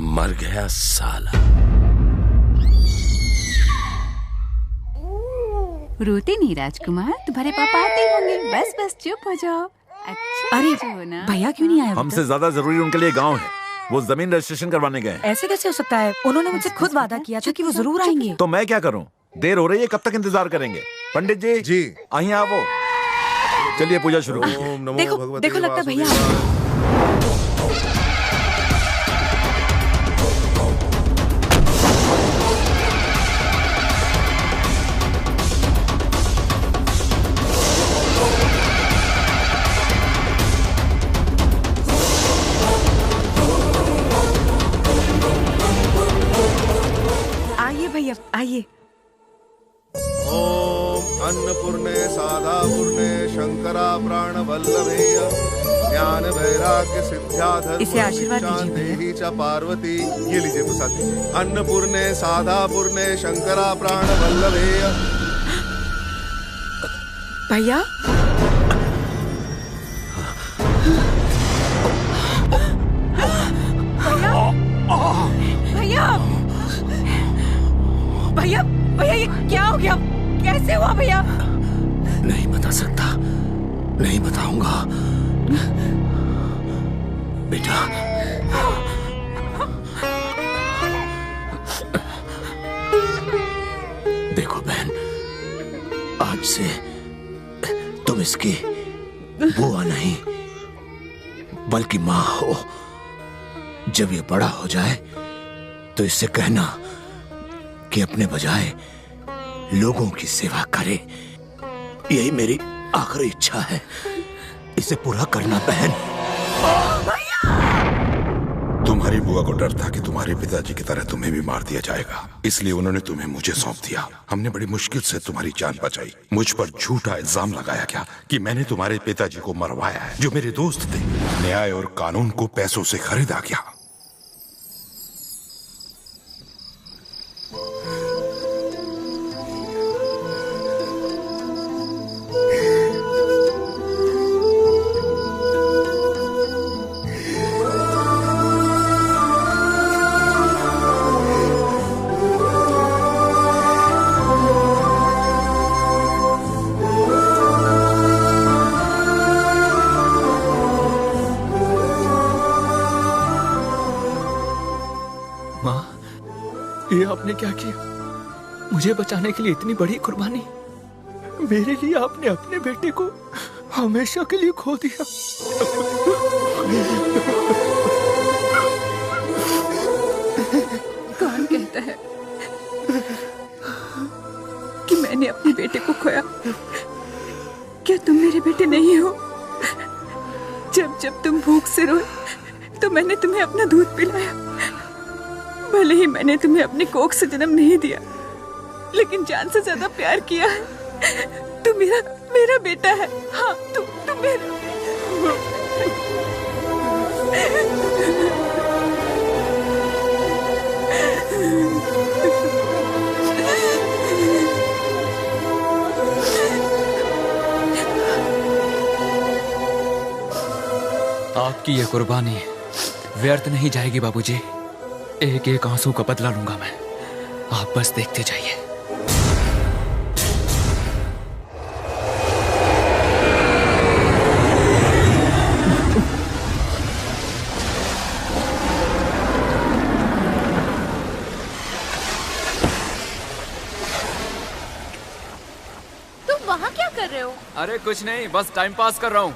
मर गया साला। रोते नहीं राजकुमार, तुम्हारे पापा आते ही होंगे। बस बस चुप हो जाओ। अच्छा अरे हो ना। भैया क्यों नहीं आए? हमसे ज्यादा जरूरी उनके लिए गांव है। वो जमीन रजिस्ट्रेशन करवाने गए। ऐसे कैसे हो सकता है? उन्होंने मुझसे खुद वादा किया था कि वो जरूर आएंगे। तो मैं क्या करूं? देर हो रही है, कब तक इंतजार करेंगे? पंडित जी जी અહીં આવો। चलिए पूजा शुरू। देखो देखो, लगता है भैया। भैया आइए। ओम अन्नपूर्णे साधापूर्णे शंकरा प्राण वल्लभेय ज्ञान वैराग्य सिद्ध्याधर्म इसे आशीर्वाद देहि च पार्वती। ये लीजिए प्रसाद लीजिए। अन्नपूर्णे साधापूर्णे शंकरा प्राण वल्लभेय। भैया भैया भैया भैया, ये क्या हो गया? कैसे हुआ भैया? नहीं बता सकता, नहीं बताऊंगा बेटा। देखो बहन, आज से तुम इसकी बुआ नहीं बल्कि माँ हो। जब ये बड़ा हो जाए तो इससे कहना कि अपने बजाय लोगों की सेवा करे। यही मेरी आखिरी इच्छा है, इसे पूरा करना बहन। तुम्हारी बुआ को डर था कि तुम्हारे पिताजी की तरह तुम्हें भी मार दिया जाएगा, इसलिए उन्होंने तुम्हें मुझे सौंप दिया। हमने बड़ी मुश्किल से तुम्हारी जान बचाई। मुझ पर झूठा इल्जाम लगाया गया कि मैंने तुम्हारे पिताजी को मरवाया है, जो मेरे दोस्त थे। न्याय और कानून को पैसों से खरीदा गया। ये आपने क्या किया? मुझे बचाने के लिए इतनी बड़ी कुर्बानी। मेरे लिए आपने अपने बेटे को हमेशा के लिए खो दिया। कौन कहता है कि मैंने अपने बेटे को खोया? क्या तुम मेरे बेटे नहीं हो? जब जब तुम भूख से रोए तो मैंने तुम्हें अपना दूध पिलाया। भले ही मैंने तुम्हें अपनी कोख से जन्म नहीं दिया, लेकिन जान से ज्यादा प्यार किया है। तू मेरा बेटा है। हाँ, तू मेरा बेटा है। आपकी ये कुर्बानी व्यर्थ नहीं जाएगी बाबूजी। एक एक आंसू का बदला लूंगा मैं। आप बस देखते जाइए। तुम वहाँ क्या कर रहे हो? अरे कुछ नहीं, बस टाइम पास कर रहा हूँ।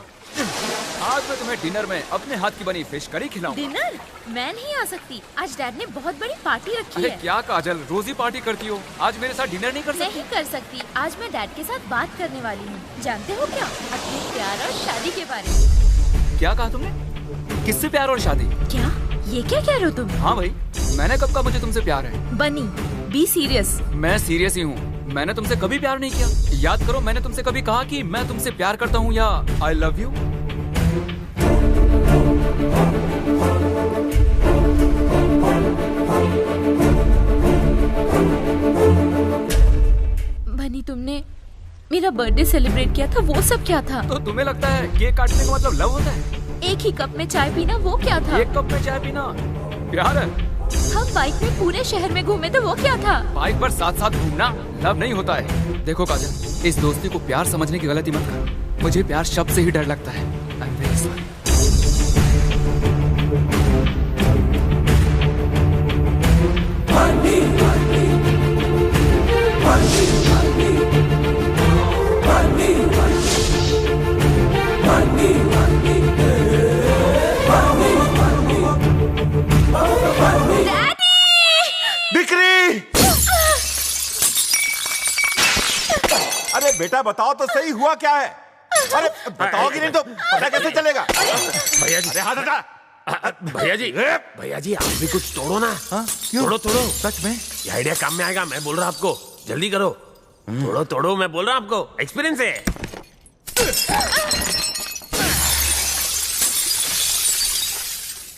आज मैं तुम्हें डिनर में अपने हाथ की बनी फिश करी खिलाऊंगा। डिनर? मैं नहीं आ सकती। आज डैड ने बहुत बड़ी पार्टी रखी अरे है। क्या काजल, रोज ही पार्टी करती हो, आज मेरे साथ डिनर नहीं कर सकती? नहीं कर सकती। आज मैं डैड के साथ बात करने वाली हूँ। जानते हो क्या? अपने प्यार और शादी के बारे में। क्या कहा तुमने? किससे प्यार और शादी? क्या? ये क्या कह रहे हो तुम? हाँ भाई, मैंने कब कहा मुझे तुमसे प्यार है? बनी, बी सीरियस। मैं सीरियस ही हूँ। मैंने तुमसे कभी प्यार नहीं किया। याद करो, मैंने तुमसे कभी कहा कि मैं तुमसे प्यार करता हूँ या आई लव यू? बनी, तुमने मेरा बर्थडे सेलिब्रेट किया था, वो सब क्या था? तो तुम्हें लगता है केक काटने का मतलब लव होता है? एक ही कप में चाय पीना, वो क्या था? एक कप में चाय पीना प्यार है? हम बाइक में पूरे शहर में घूमे, तो वो क्या था? बाइक पर साथ साथ घूमना लव नहीं होता है। देखो काजल, इस दोस्ती को प्यार समझने की गलती मत कर। मुझे प्यार शब्द से ही डर लगता है। आई एम वेरी सॉरी। अरे बेटा बताओ तो सही, हुआ क्या है? अरे बताओगी नहीं तो पता कैसे चलेगा? भैया जी, अरे हाथ हटा। भैया जी आप भी कुछ तोड़ो ना। तोड़ो सच में ये आइडिया काम में आएगा। मैं बोल रहा आपको, जल्दी करो। तोड़ो मैं बोल रहा हूँ आपको, एक्सपीरियंस है।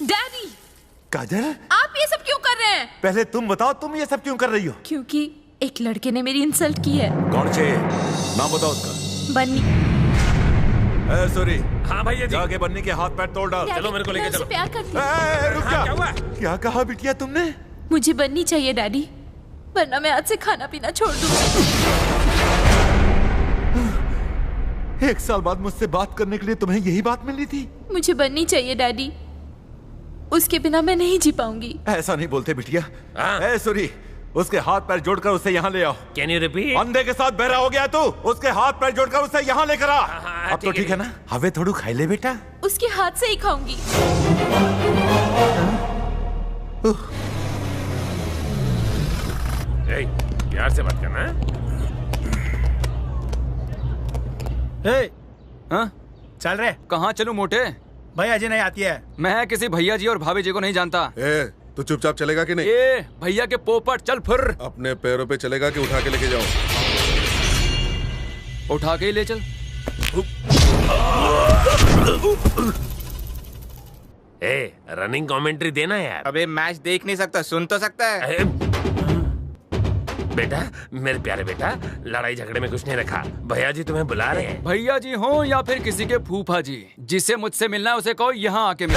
डैडी, काजल, आप ये सब क्यों कर रहे हैं? पहले तुम बताओ, तुम ये सब क्यों कर रही हो? क्योंकि एक लड़के ने मेरी इंसल्ट की है। कौन से? नाम बताओ उसका। बन्नी। सॉरी। हाँ भैया जी, जाके बन्नी के हाथ पैर तोड़ डाल। चलो मेरे को लेके चलो। प्यार करती हूँ। रुक जा। क्या हुआ? क्या कहा बिटिया तुमने? मुझे बन्नी चाहिए डैडी, वरना मैं आज से खाना पीना छोड़ दूंगी। 1 साल बाद मुझसे बात करने के लिए तुम्हें यही बात मिलनी थी? मुझे बन्नी चाहिए डैडी, उसके बिना मैं नहीं जी पाऊंगी। ऐसा नहीं बोलते बिटिया। सॉरी, उसके हाथ पैर जोड़कर उसे यहाँ ले आओ। Can you repeat? अंधे के साथ बहरा हो गया तू, उसके हाथ पैर जोड़कर उसे यहाँ लेकर आ। अब तो ठीक है ना? हवे थोड़ू खाई ले बेटा। उसके हाथ से ही खाऊंगी। प्यार से बात करना। हाँ? चल रहे? कहाँ चलूं मोटे? भैया जी नहीं आती है। मैं किसी भैया जी और भाभी जी को नहीं जानता। तो चुपचाप चलेगा कि नहीं? भैया के पोपट, चल फिर। अपने पैरों पे चलेगा कि उठा के लेके जाऊं? उठा के ही ले चल। रनिंग कमेंट्री देना यार। अबे मैच देख नहीं सकता, सुन तो सकता है। बेटा, मेरे प्यारे बेटा, लड़ाई झगड़े में कुछ नहीं रखा। भैया जी तुम्हें बुला रहे हैं। भैया जी हो या फिर किसी के फूफा जी, जिसे मुझसे मिलना है उसे कहो यहाँ आके मिल।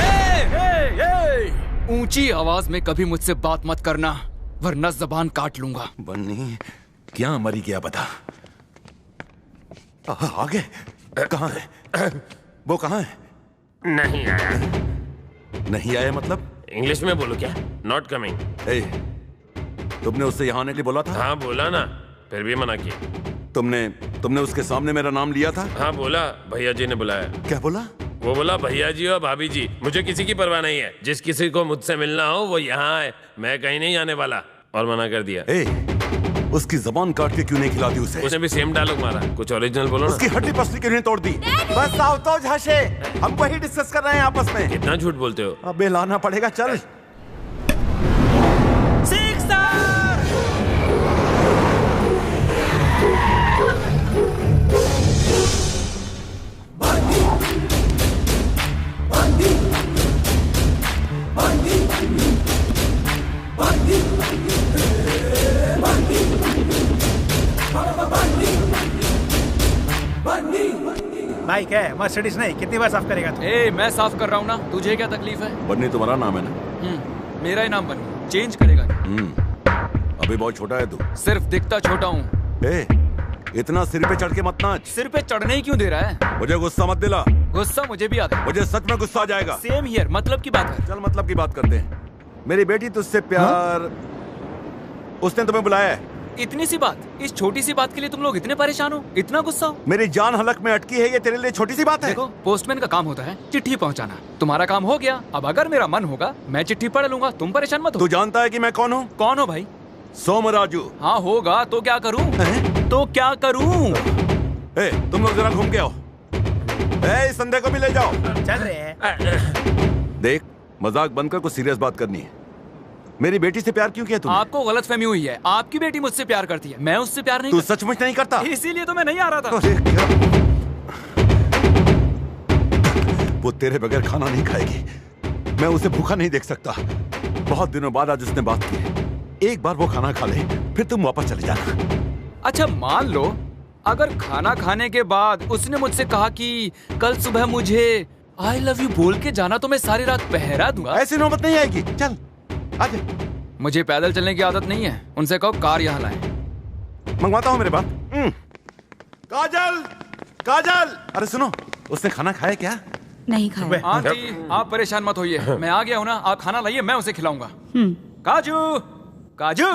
ऊंची आवाज में कभी मुझसे बात मत करना, वरना जबान काट लूंगा। बन्नी क्या मरी गया बता। आगे कहाँ है? वो कहाँ है? नहीं आया। नहीं आया मतलब? इंग्लिश में बोलो क्या? Not coming. तुमने उससे यहाँ आने के लिए बोला था? हाँ बोला ना, फिर भी मना किया। तुमने उसके सामने मेरा नाम लिया था? हाँ बोला, भैया जी ने बुलाया। क्या बोला? वो बोला भैया जी और भाभी जी, मुझे किसी की परवाह नहीं है, जिस किसी को मुझसे मिलना हो वो यहाँ आए, मैं कहीं नहीं आने वाला। और मना कर दिया। उसकी जबान काट के क्यों नहीं खिलाती उसे? उसने भी सेम डायलॉग मारा। कुछ ओरिजिनल बोलो ना। उसकी हड्डी पसली क्यों नहीं तोड़ दी? बस आओ तो झाशे, हम वही डिस्कस कर रहे हैं आपस में। कितना झूठ बोलते हो? अबे लाना पड़ेगा, चल। बाइक है, मर्सिडीज नहीं। कितनी बार साफ करेगा तू? मैं साफ कर रहा हूँ ना, तुझे क्या तकलीफ है? बन्नी तुम्हारा नाम है ना? मेरा ही नाम बन्नी, चेंज करेगा क्या? अभी बहुत छोटा है तू। सिर्फ दिखता छोटा हूँ। इतना सिर पे चढ़ के मत नाच। सिर पे चढ़ने ही क्यों दे रहा है? मुझे गुस्सा मत दिला। गुस्सा मुझे भी आता है। मुझे सच में गुस्सा आ जाएगा। सेम हियर, मतलब की बात कर। चल मतलब की बात करते हैं। मेरी बेटी तुझसे प्यार, उसने तुम्हें बुलाया है। इतनी सी बात, इस छोटी सी बात के लिए तुम लोग इतने परेशान हो, इतना गुस्सा हो? मेरी जान हलक में अटकी है, ये तेरे लिए छोटी सी बात है? देखो, पोस्टमैन का काम होता है चिट्ठी पहुंचाना। तुम्हारा काम हो गया। अब अगर मेरा मन होगा मैं चिट्ठी पढ़ लूंगा, तुम परेशान मत हो। तू जानता है कि मैं कौन हूँ? कौन हो भाई? सोमराजू। हाँ होगा, तो क्या करूँ? तो क्या करूँ? तुम लोग जरा घूम के आओ। इस संध्या को भी ले जाओ। चल रहे हैं। देख, मजाक बंद कर, कुछ सीरियस बात करनी है। मेरी बेटी से प्यार क्यों किया तूने? आपको गलतफहमी हुई है। आपकी बेटी मुझसे प्यार करती है, मैं उससे प्यार नहीं। तू सचमुच नहीं करता? इसीलिए तो मैं नहीं आ रहा था। वो तेरे बगैर खाना नहीं खाएगी, मैं उसे भूखा नहीं देख सकता। बहुत दिनों बाद आज उसने बात की है। एक बार वो खाना खा ले, फिर तुम वापस चले जाना। अच्छा मान लो अगर खाना खाने के बाद उसने मुझसे कहा कि कल सुबह मुझे आई लव यू बोल के जाना, तो मैं सारी रात पहरा दूंगा। ऐसी नौबत नहीं आएगी। चल आजा। मुझे पैदल चलने की आदत नहीं है, उनसे कहो कार यहाँ लाएं। मंगवाता हूँ मेरे बाप। काजल, काजल, अरे सुनो, उसने खाना खाया क्या? नहीं खाया। आंटी आप परेशान मत होइए, मैं आ गया हूँ ना। आप खाना लाइए, मैं उसे खिलाऊंगा। काजू, काजू।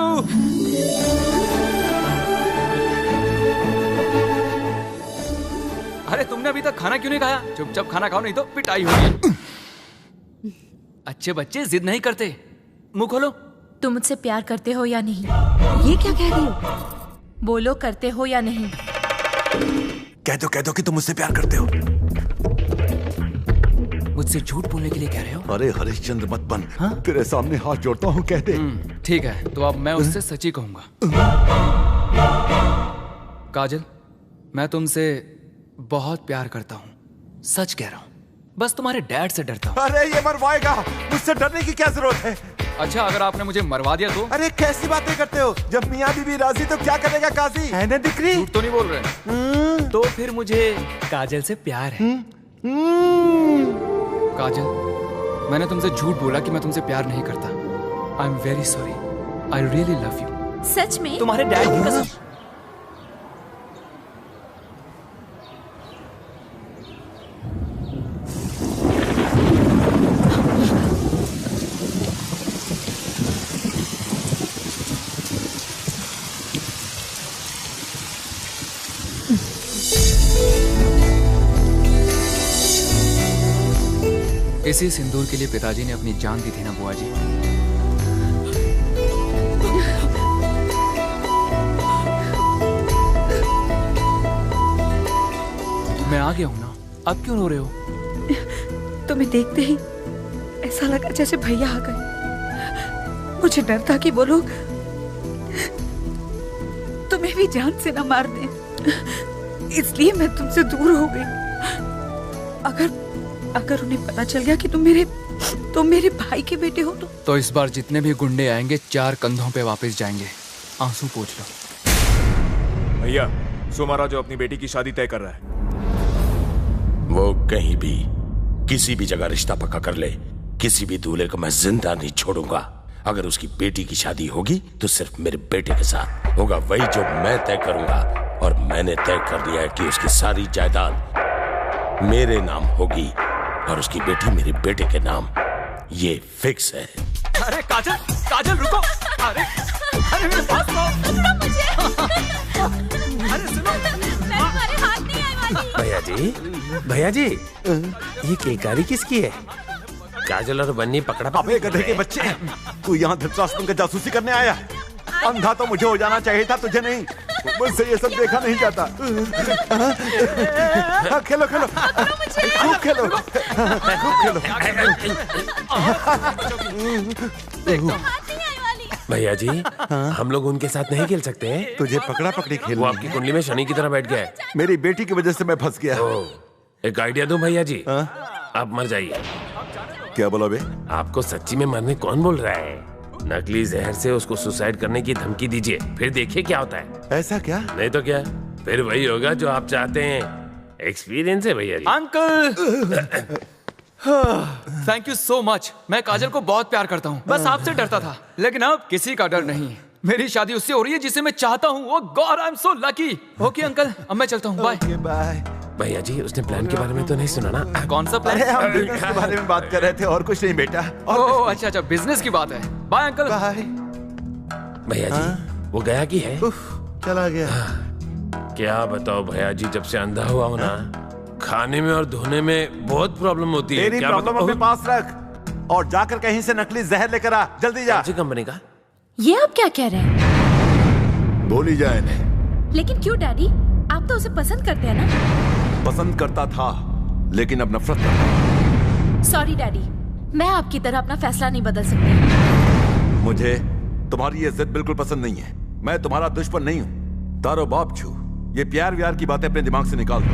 अरे तुमने अभी तक खाना क्यों नहीं खाया? चुपचाप खाना खाओ, नहीं तो पिटाई होगी। अच्छे बच्चे जिद नहीं करते। मुंह खोलो। तुम मुझसे प्यार करते हो या नहीं? ये क्या कह रही हो? बोलो, करते हो या नहीं? कह दो कि तुम मुझसे प्यार करते हो। मुझसे झूठ बोलने के लिए कह रहे हो? अरे हरिश्चंद्र मत बन। तेरे सामने हाथ जोड़ता हूँ, कह दे। ठीक है, तो अब मैं उससे सच ही कहूंगा। काजल, मैं तुमसे बहुत प्यार करता हूँ, सच कह रहा हूँ। बस तुम्हारे डैड से डरता हूँ। अरे ये मरवाएगा, मुझसे डरने की क्या जरूरत है? अच्छा अगर आपने मुझे मरवा दिया तो? अरे कैसी बातें करते हो? जब मियाँ बीवी राजी तो क्या करेगा काजी? है ना दिक्री? झूठ तो नहीं बोल रहे? तो फिर मुझे काजल से प्यार है। काजल, मैंने तुमसे झूठ बोला कि मैं तुमसे प्यार नहीं करता। I am very sorry, I really love you. सच में? तुम्हारे डैड की कसम। इसी सिंदूर के लिए पिताजी ने अपनी जान दी थी ना बुआ जी। मैं आ गया हूं ना, अब क्यों रो रहे हो? तुम्हें देखते ही ऐसा लगा जैसे भैया आ गए। मुझे डर था कि वो लोग तुम्हें भी जान से न मार दें, इसलिए मैं तुमसे दूर हो गई। अगर उन्हें पता चल गया कि तुम मेरे भाई के बेटे हो तो इस बार जितने भी गुंडे आएंगे 4 कंधों पे वापस जाएंगे। आंसू पोंछ लो। भैया, सोमाराजू अपनी बेटी की शादी तय कर रहा है। वो कहीं भी किसी भी जगह रिश्ता पक्का कर ले, किसी भी दूल्हे को मैं जिंदा नहीं छोड़ूंगा। अगर उसकी बेटी की शादी होगी तो सिर्फ मेरे बेटे के साथ होगा, वही जो मैं तय करूंगा। और मैंने तय कर लिया है कि उसकी सारी जायदाद मेरे नाम होगी और उसकी बेटी मेरे बेटे के नाम। ये फिक्स है। अरे काजल, काजल रुको। अरे मेरे पास आओ। अरे सुनो, मैं तुम्हारे हाथ नहीं आने वाली। भैया जी, ये केकारी किसकी है? काजल और बन्नी पकड़ा। अबे गधे के बच्चे, तू यहाँ धृतराष्ट्र का जासूसी करने आया? अंधा तो मुझे हो जाना चाहिए था, तुझे नहीं। मुझसे ये सब देखा नहीं जाता। खेलो खेलो, खूब खेलो, खूब खेलो। भैया जी, हम लोग उनके साथ नहीं खेल सकते हैं? तुझे पकड़ा पकड़ी खेल। वो आपकी कुंडली में शनि की तरह बैठ गया है। मेरी बेटी की वजह से मैं फंस गया। एक आइडिया दूं भैया जी? आप मर जाइए। क्या बोला बे? आपको सच्ची में मरने कौन बोल रहा है? नकली जहर से उसको सुसाइड करने की धमकी दीजिए, फिर देखिए क्या होता है। ऐसा क्या? नहीं तो क्या, फिर वही होगा जो आप चाहते हैं। एक्सपीरियंस है भैया जी। Uncle thank you so much. मैं काजल को बहुत प्यार करता हूँ, बस आपसे डरता था, लेकिन अब किसी का डर नहीं। मेरी शादी उससे हो रही है जिसे मैं चाहता हूँ। Oh God I am so lucky. Okay uncle, अब मैं चलता हूँ, बाय। बाय। भैया जी उसने प्लान के बारे में तो नहीं सुना ना? कौन सा प्लान? अरे हम बिजनेस के बारे में बात कर रहे थे और कुछ नहीं बेटा। ओह अच्छा अच्छा, बिजनेस की बात है। Bye uncle. बाय। भैया जी वो गया कि है? चला गया। क्या बताओ भैया जी, जब से अंधा हुआ हूं ना, खाने में और धोने में बहुत प्रॉब्लम होती है। तेरी प्रॉब्लम अपने पास रख और जाकर कहीं से नकली जहर लेकर आ, जल्दी जा। कौन सी कंपनी का? ये आप क्या कह रहे हैं? बोली जाए नहीं। लेकिन क्यों डैडी, आप तो उसे पसंद करते हैं ना? पसंद करता था लेकिन अब नफरत करता। सॉरी डैडी, मैं आपकी तरह अपना फैसला नहीं बदल सकती। मुझे तुम्हारी ये जिद बिल्कुल पसंद नहीं है। मैं तुम्हारा दुश्मन नहीं हूँ, तारो बाप छू। ये प्यार व्यार की बातें अपने दिमाग से निकाल दो।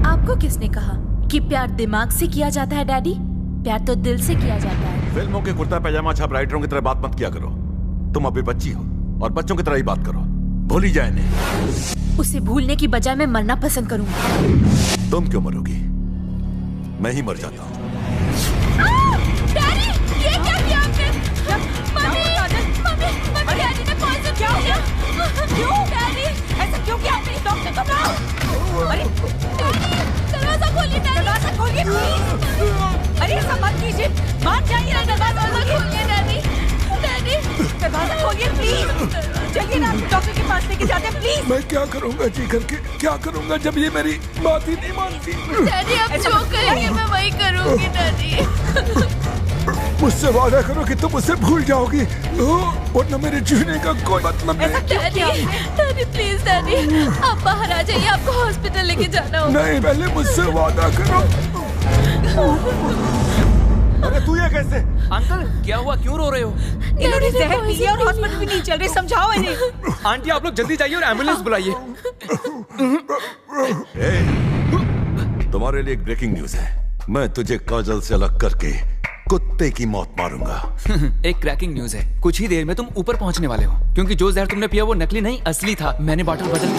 आपको किसने कहा कि प्यार दिमाग से किया जाता है डैडी? प्यार तो दिल से किया जाता है। फिल्मों के कुर्ता पैजामा छाप राइटरों की तरह बात मत किया करो। तुम अभी बच्ची हो और बच्चों की तरह ही बात करो। भूली जाए नहीं। उसे भूलने की बजाय मैं मरना पसंद करूंगा। तुम क्यों मरोगी? मैं ही मर जाता हूँ। डैडी, ये क्या किया आपने? मम्मी, डैडी ने पॉइजन किया। क्यों डैडी? ऐसा क्यों किया आपने? डॉक्टर को बुलाओ। अरे डैडी, दरवाजा खोलिए डैडी। दरवाजा खोलिए प्लीज। अरे ऐसा मत कीजिए, मान जाइए। दरवाजा खोलिए डैडी। डैडी दरवाजा खोलिए प्लीज। चलिए ना, डॉक्टर के पास लेके जाते हैं प्लीज। मैं क्या करूंगा जी करके, क्या करूंगा जब ये मेरी बात ही नहीं मानती। डैडी आप जो करेंगे मैं वही करूंगी डैडी। मुझसे वादा करो कि तुम उसे भूल जाओगी, वरना मेरे जीने का कोई मतलब नहीं। डैडी प्लीज डैडी, आप बाहर आ जाइए, आपको हॉस्पिटल लेके जाना होगा। नहीं, पहले मुझसे वादा करो। अरे तू ये कैसे? अंकल क्या हुआ, क्यों रो रहे हो? इन्होंने जहर पी लिया और हॉस्पिटल भी नहीं चल रही, समझाओ इन्हें। आंटी आप लोग जल्दी जाइए और एम्बुलेंस बुलाइए। तुम्हारे लिए एक ब्रेकिंग न्यूज है। मैं तुझे काजल से अलग करके कुत्ते की मौत मारूंगा। एक क्रैकिंग न्यूज है, कुछ ही देर में तुम ऊपर पहुंचने वाले हो, क्योंकि जो जहर तुमने पिया वो नकली नहीं असली था। मैंने बॉटल बदल दी।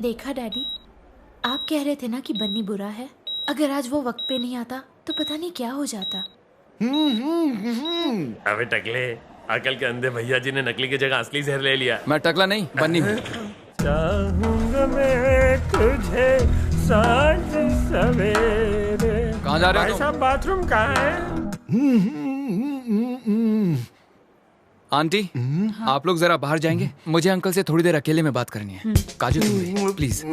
देखा डैडी, आप कह रहे थे ना कि बन्नी बुरा है। अगर आज वो वक्त पे नहीं आता तो पता नहीं क्या हो जाता। अबे टकले, अकल के अंधे भैया जी ने नकली की जगह असली जहर ले लिया। मैं टकला नहीं, बन्नी हूँ। चाहूंगा मैं तुझे सांझ सवेरे। कहाँ जा रहे हो तुम? बाथरूम कहाँ है? आंटी आप लोग जरा बाहर जाएंगे, मुझे अंकल से थोड़ी देर अकेले में बात करनी है। काजू तुम भी प्लीज।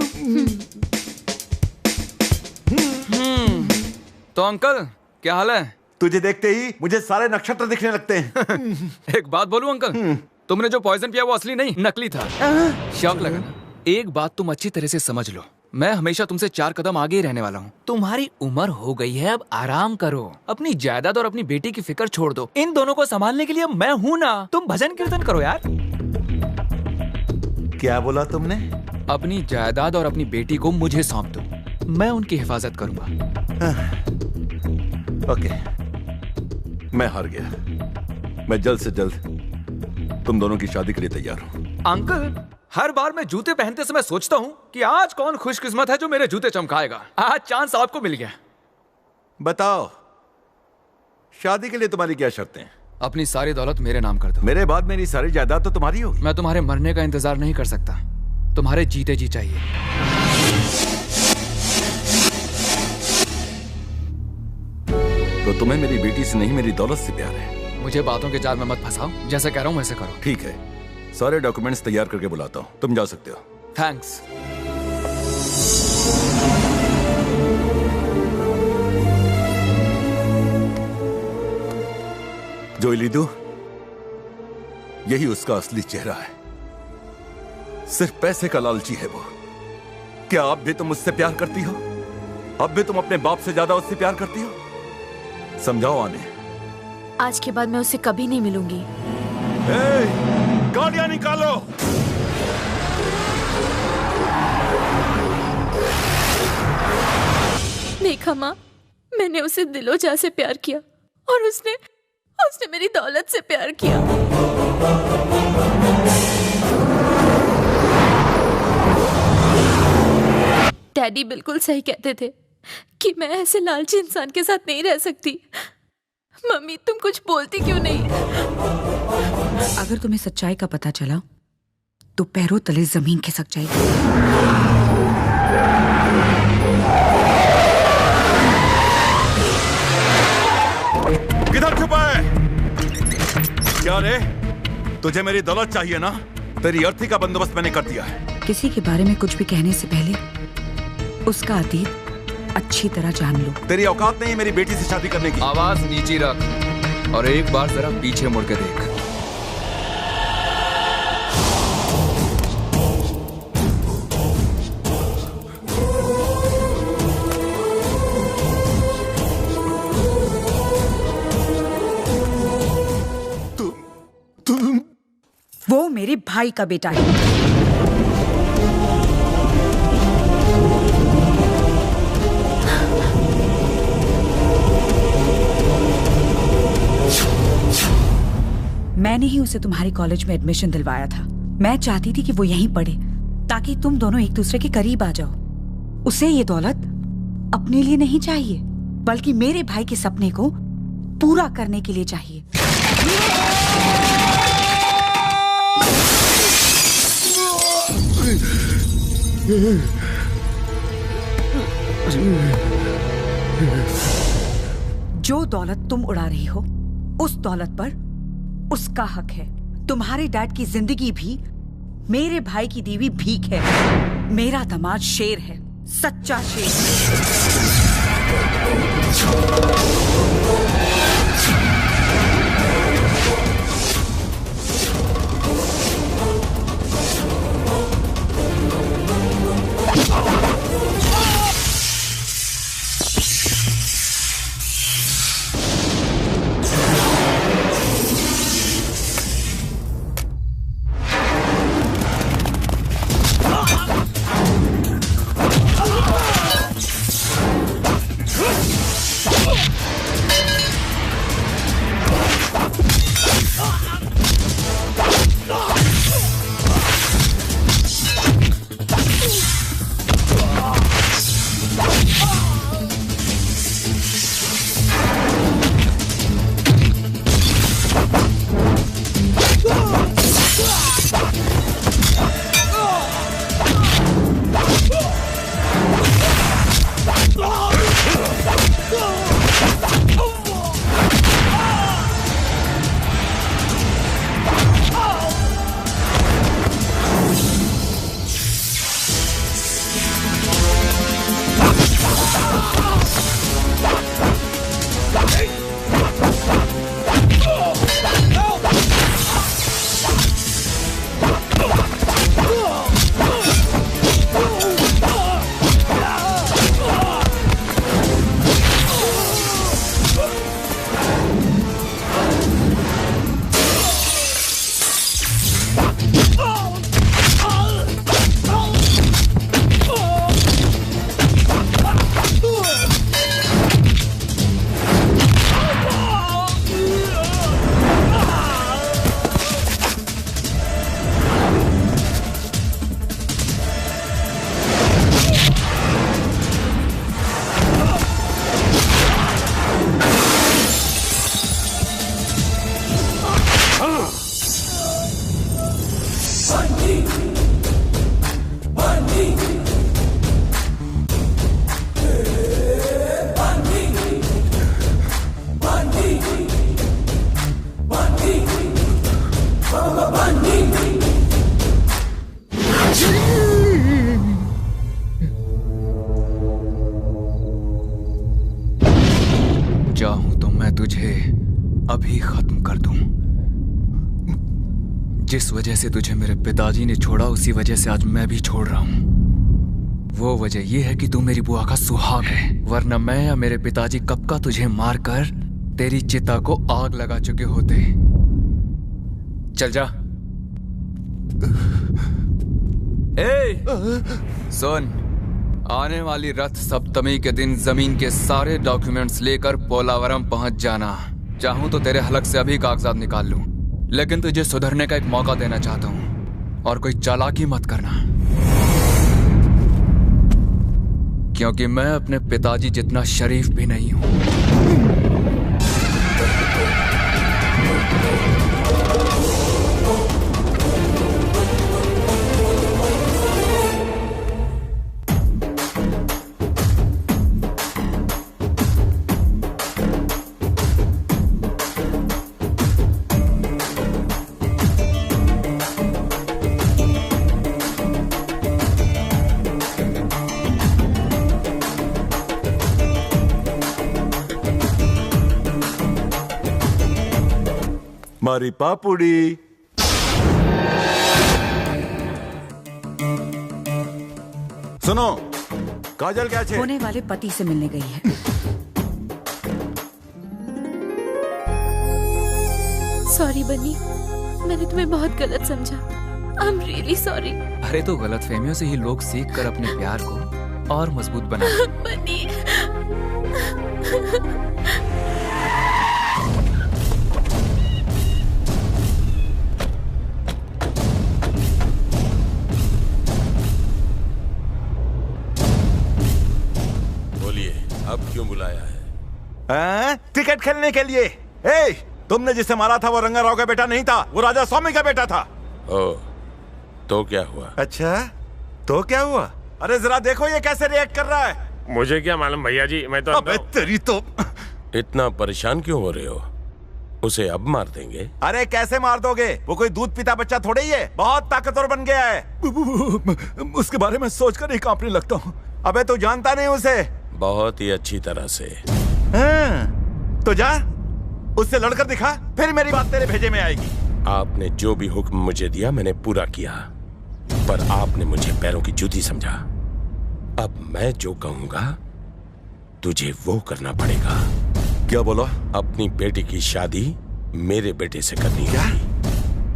तो अंकल क्या हाल है? तुझे देखते ही मुझे सारे नक्षत्र दिखने लगते हैं। एक बात बोलूं अंकल, तुमने जो पॉइजन पिया वो असली नहीं नकली था। शौक लगा ना? एक बात तुम अच्छी तरह से समझ लो, मैं हमेशा तुमसे 4 कदम आगे ही रहने वाला हूँ। तुम्हारी उम्र हो गई है, अब आराम करो। अपनी जायदाद और अपनी बेटी की फिक्र छोड़ दो। इन दोनों को संभालने के लिए मैं हूँ ना। तुम भजन कीर्तन करो यार। क्या बोला तुमने? अपनी जायदाद और अपनी बेटी को मुझे सौंप दो, मैं उनकी हिफाजत करूंगा। ओके, मैं हार गया। मैं जल्द से जल्द तुम दोनों की शादी के लिए तैयार हूँ। अंकल हर बार मैं जूते पहनते समय सोचता हूँ कि आज कौन खुशकिस्मत है जो मेरे जूते चमकाएगा। आज चांस आपको मिल गया। बताओ, शादी के लिए तुम्हारी क्या शर्तें हैं? अपनी सारी दौलत मेरे नाम कर दो। मेरे बाद मेरी सारी जायदाद तो तुम्हारी होगी। मैं तुम्हारे मरने का इंतजार नहीं कर सकता, तुम्हारे जीते जी चाहिए। तो तुम्हें मेरी बेटी से नहीं मेरी दौलत से प्यार है? मुझे बातों के जाल में मत फंसाओ, जैसे कह रहा हूँ वैसे करो। ठीक है, सारे डॉक्यूमेंट्स तैयार करके बुलाता हूँ, तुम जा सकते हो। थैंक्स। जो इलीदू, यही उसका असली चेहरा है। सिर्फ पैसे का लालची है वो। क्या अब भी तुम मुझसे प्यार करती हो? अब भी तुम अपने बाप से ज्यादा उससे प्यार करती हो? समझाओ आने। आज के बाद मैं उससे कभी नहीं मिलूंगी। गाड़ियां निकालो। देखा माँ, मैंने उसे दिलो जा से प्यार किया और उसने उसने मेरी दौलत से प्यार किया। डैडी बिल्कुल सही कहते थे कि मैं ऐसे लालची इंसान के साथ नहीं रह सकती। मम्मी तुम कुछ बोलती क्यों नहीं? अगर तुम्हें सच्चाई का पता चला तो पैरों तले जमीन खिसक जाएगी। किधर छुपा है? क्या रे? तुझे मेरी दौलत चाहिए ना? तेरी अर्थी का बंदोबस्त मैंने कर दिया है। किसी के बारे में कुछ भी कहने से पहले उसका अतीत अच्छी तरह जान लो। तेरी औकात नहीं है मेरी बेटी से शादी करने की। आवाज नीची रख और एक बार जरा पीछे मुड़ के देख। वो मेरे भाई का बेटा है। मैंने ही उसे तुम्हारे कॉलेज में एडमिशन दिलवाया था। मैं चाहती थी कि वो यहीं पढ़े ताकि तुम दोनों एक दूसरे के करीब आ जाओ। उसे ये दौलत अपने लिए नहीं चाहिए बल्कि मेरे भाई के सपने को पूरा करने के लिए चाहिए। जो दौलत तुम उड़ा रही हो उस दौलत पर उसका हक है। तुम्हारे डैड की जिंदगी भी मेरे भाई की दी हुई भीख है। मेरा दामाद शेर है, सच्चा शेर। चाहूं तो मैं तुझे अभी खत्म कर दूं। जिस वजह से तुझे मेरे पिताजी ने छोड़ा उसी वजह से आज मैं भी छोड़ रहा हूं। वो वजह यह है कि तू मेरी बुआ का सुहाग है, वरना मैं या मेरे पिताजी कब का तुझे मारकर तेरी चिता को आग लगा चुके होते। चल जा। सुन, आने वाली रथ सप्तमी के दिन जमीन के सारे डॉक्यूमेंट्स लेकर पोलावरम पहुंच जाना। चाहूं तो तेरे हलक से अभी कागजात निकाल लूं, लेकिन तुझे सुधरने का एक मौका देना चाहता हूं, और कोई चालाकी मत करना, क्योंकि मैं अपने पिताजी जितना शरीफ भी नहीं हूं। मारी पापुड़ी। सुनो, काजल क्या छे? होने वाले पति से मिलने गई है। सॉरी बनी, मैंने तुम्हें बहुत गलत समझा। I am really sorry. अरे तो गलतफहमियों से ही लोग सीख कर अपने प्यार को और मजबूत बनाते हैं। बनी अब क्यों बुलाया है? क्रिकेट खेलने के लिए। ए, तुमने जिसे मारा था वो रंगा राव का बेटा नहीं था, वो राजा स्वामी का बेटा था। ओ, तो क्या हुआ? अच्छा, तो क्या हुआ? अरे जरा देखो ये कैसे रिएक्ट कर रहा है। मुझे क्या मालूम भैया जी, मैं तो अबे तेरी तो। इतना परेशान क्यों हो रहे हो? उसे अब मार देंगे? अरे कैसे मार दोगे? वो कोई दूध पीता बच्चा थोड़े ही है, बहुत ताकतवर बन गया है। उसके बारे में सोचकर ही कांपने लगता हूँ। अबे तू जानता नहीं उसे? बहुत ही अच्छी तरह से। तो जा, उससे लड़कर दिखा, फिर मेरी बात तेरे भेजे में आएगी। आपने जो भी हुक्म मुझे दिया मैंने पूरा किया, पर आपने मुझे पैरों की जूती समझा। अब मैं जो कहूंगा तुझे वो करना पड़ेगा। क्या बोला? अपनी बेटी की शादी मेरे बेटे से करनी है। क्या?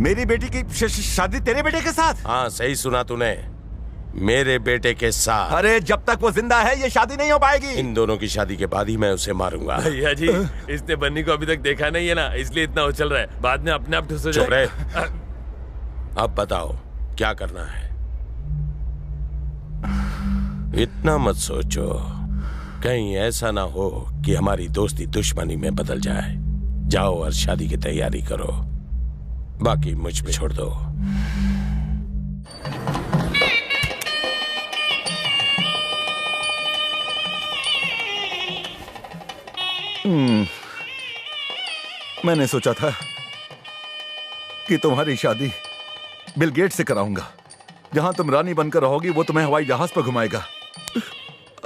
मेरी बेटी की शादी तेरे बेटे के साथ? हाँ, सही सुना तूने, मेरे बेटे के साथ। अरे जब तक वो जिंदा है ये शादी नहीं हो पाएगी। इन दोनों की शादी के बाद ही मैं उसे मारूंगा। भैया जी, इसने बन्नी को अभी तक देखा नहीं है ना, इसलिए इतना उछल रहा है, बाद में अपने आप ठुस हो जाएगा। चुप रहे। अब बताओ क्या करना है? इतना मत सोचो, कहीं ऐसा ना हो कि हमारी दोस्ती दुश्मनी में बदल जाए। जाओ और शादी की तैयारी करो, बाकी मुझ पे छोड़ दो। मैंने सोचा था कि तुम्हारी शादी बिल गेट से कराऊंगा। जहां तुम रानी बनकर रहोगी वो तुम्हें हवाई जहाज पर घुमाएगा।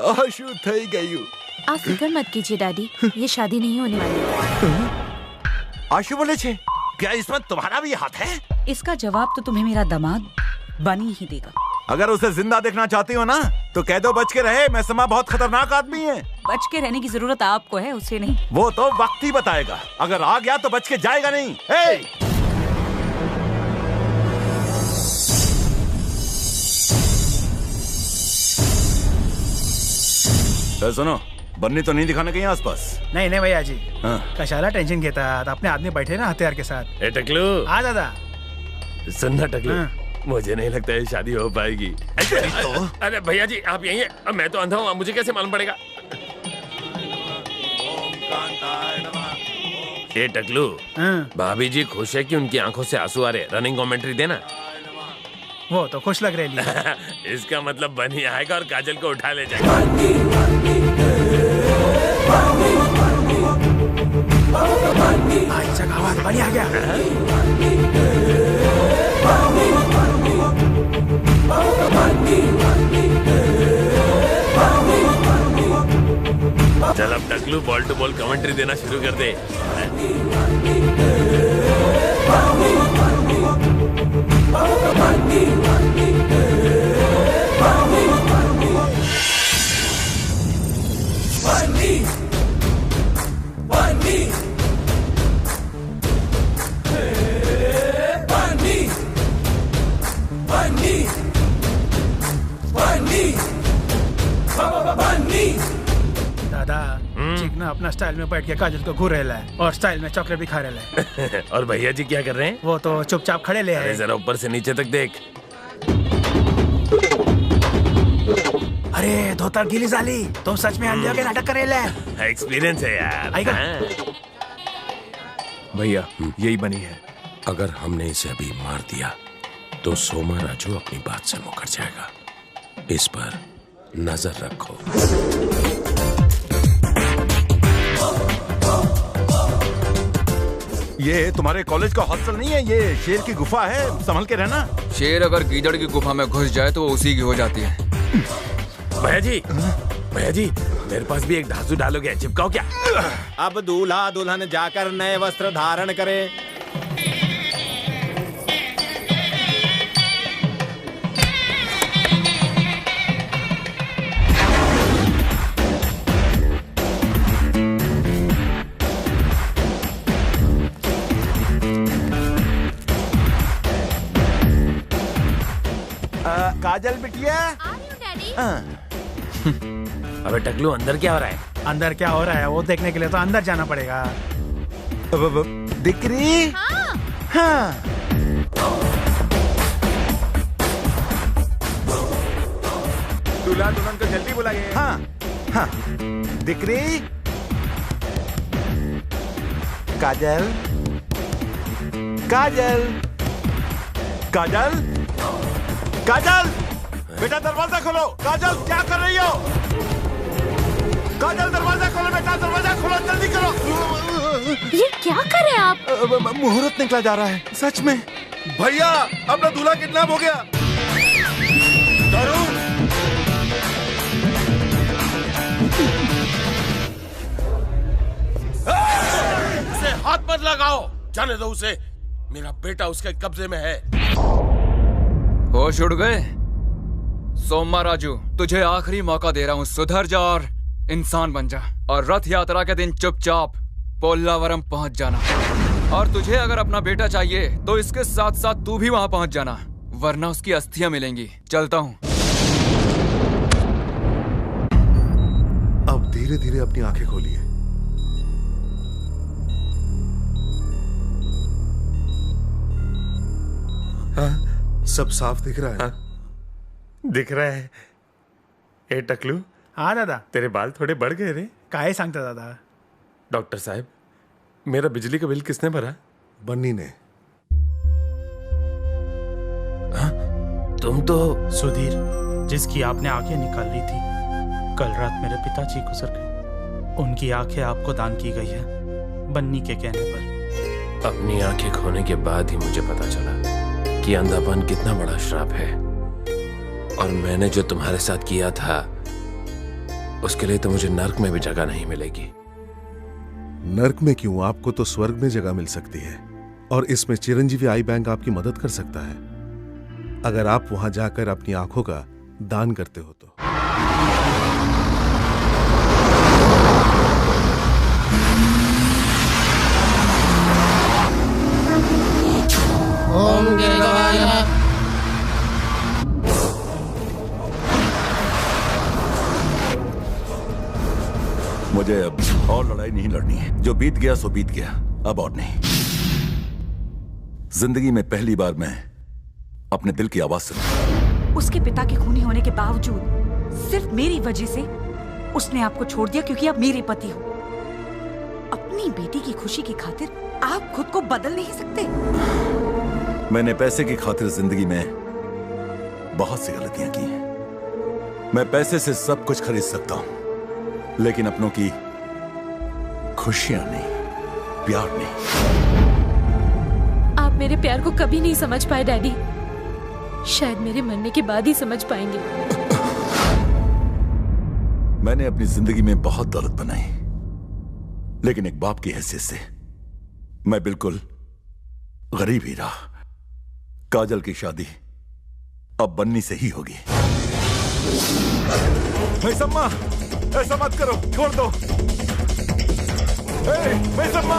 आशु थई गई। आप फिक्र मत कीजिए डैडी, ये शादी नहीं होने वाली। आशु बोले छे, क्या इसमें तुम्हारा भी हाथ है? इसका जवाब तो तुम्हें मेरा दामाद बनी ही देगा। अगर उसे जिंदा देखना चाहती हो ना तो कह दो बच के रहे, मैं समा बहुत खतरनाक आदमी है। बच के रहने की जरूरत आपको है, उसे नहीं। वो तो वक्त ही बताएगा, अगर आ गया तो बच के जाएगा नहीं। सुनो, बन्नी तो नहीं दिखाने कहीं आसपास? नहीं नहीं भैया जी, हाँ। कशाला टेंशन घेतात, अपने आदमी बैठे ना हथियार के साथ। ए टकलू, हाँ दादा। सुनना टकलू, मुझे नहीं लगता ये शादी हो पाएगी। तो? अरे भैया जी आप यहीं हैं, मैं तो अंधा हूँ, मुझे कैसे मालूम पड़ेगा? ए टकलू, भाभी जी खुश है कि उनकी आंखों से आंसू आ रहे, रनिंग कमेंट्री देना। वो तो खुश लग रही है। इसका मतलब बनी आएगा और काजल को उठा ले जाएगा। आवाज बनी आ गया। चल अब टकलू बॉल टू बॉल कमेंट्री देना शुरू कर दे। दादा चिकना अपना स्टाइल में बैठ के काजल को घूर रहा है और स्टाइल में चॉकलेट भी खा रहा है। और भैया जी क्या कर रहे हैं? वो तो चुपचाप खड़े ले अरे जरा ऊपर से नीचे तक देख। अरे धोतर गीली साली, तुम सच में अंधे के नाटक करे ले। एक्सपीरियंस है यार। भैया यही बनी है। अगर हमने इसे अभी मार दिया तो सोमा राजू अपनी बात से मुकर जाएगा। इस पर नजर रखो। ये तुम्हारे कॉलेज का हॉस्टल नहीं है, ये शेर की गुफा है, संभल के रहना। शेर अगर गीदड़ की गुफा में घुस जाए तो वो उसी की हो जाती है। भैया जी मेरे पास भी एक धासु डालोगे, चिपकाओ क्या? अब दूल्हा दुल्हन जाकर नए वस्त्र धारण करे। काजल बिटिया। अबे टकलू अंदर क्या हो रहा है? अंदर क्या हो रहा है वो देखने के लिए तो अंदर जाना पड़ेगा। दिकरी। हाँ। दूल्हा दुल्हन को जल्दी बुलाइए। हाँ हाँ दिकरी। काजल काजल काजल काजल बेटा दरवाजा खोलो। काजल क्या कर रही हो? काजल दरवाजा खोलो बेटा, दरवाजा खोलो, जल्दी करो। ये क्या कर रहे हैं आप? मुहूर्त निकला जा रहा है। सच में भैया अपना दूल्हा किडनैप हो गया। उसे हाथ मत लगाओ, जाने दो उसे। मेरा बेटा उसके कब्जे में है। होश उड़ गए? सोमा राजू तुझे आखिरी मौका दे रहा हूँ, सुधर जा और इंसान बन जा। और रथ यात्रा के दिन चुपचाप पोल्लावरम पहुंच जाना। और तुझे अगर अपना बेटा चाहिए तो इसके साथ साथ तू भी वहां पहुंच जाना, वरना उसकी अस्थियां मिलेंगी। चलता हूँ। अब धीरे धीरे अपनी आंखें खोलिए। हाँ, सब साफ दिख रहा है। हाँ, दिख रहा है। ए टकलू। हाँ दादा। तेरे बाल थोड़े बढ़ गए रे। काहे सांगता दादा? डॉक्टर साहब मेरा बिजली का बिल किसने भरा? बन्नी ने। तुम तो सुधीर, जिसकी आपने आंखें निकाल ली थी, कल रात मेरे पिताजी गुजर गए। उनकी आंखें आपको दान की गई है बन्नी के कहने पर। अपनी आंखें खोने के बाद ही मुझे पता चला कि अंधापन कितना बड़ा श्राप है। और मैंने जो तुम्हारे साथ किया था उसके लिए तो मुझे नर्क में भी जगह नहीं मिलेगी। नर्क में क्यों, आपको तो स्वर्ग में जगह मिल सकती है। और इसमें चिरंजीवी आई बैंक आपकी मदद कर सकता है, अगर आप वहां जाकर अपनी आंखों का दान करते हो तो। ओम गिरगाय नमः। मुझे अब और लड़ाई नहीं लड़नी है। जो बीत गया सो बीत गया, अब और नहीं। जिंदगी में पहली बार मैं अपने दिल की आवाज सुनी। उसके पिता के खूनी होने के बावजूद सिर्फ मेरी वजह से उसने आपको छोड़ दिया क्योंकि आप मेरे पति हो। अपनी बेटी की खुशी की खातिर आप खुद को बदल नहीं सकते। मैंने पैसे की खातिर जिंदगी में बहुत सी गलतियां की हैं। मैं पैसे से सब कुछ खरीद सकता हूं, लेकिन अपनों की खुशियां नहीं, प्यार नहीं। आप मेरे प्यार को कभी नहीं समझ पाए डैडी। शायद मेरे मरने के बाद ही समझ पाएंगे। मैंने अपनी जिंदगी में बहुत दौलत बनाई, लेकिन एक बाप की हैसियत से मैं बिल्कुल गरीब ही रहा। काजल की शादी अब बन्नी से ही होगी। मैसम्मा, ऐसा मत करो, छोड़ दो। मैसम्मा।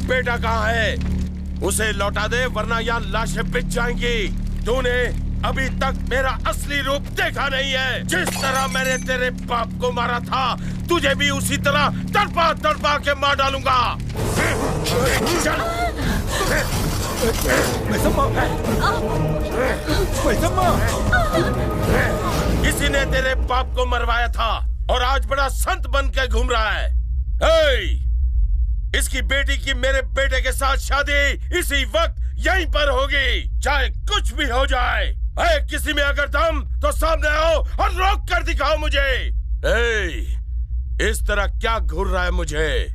बेटा कहाँ है? उसे लौटा दे वरना यहाँ लाशें बिछ जाएंगी। तूने अभी तक मेरा असली रूप देखा नहीं है। जिस तरह मैंने तेरे बाप को मारा था, तुझे भी उसी तरह तड़पा तड़पा के मार डालूंगा। चल। किसी ने तेरे बाप को मरवाया था और आज बड़ा संत बन के घूम रहा है। इसकी बेटी की मेरे बेटे के साथ शादी इसी वक्त यहीं पर होगी, चाहे कुछ भी हो जाए। किसी में अगर दम तो सामने आओ और रोक कर दिखाओ मुझे। इस तरह क्या घूर रहा है मुझे?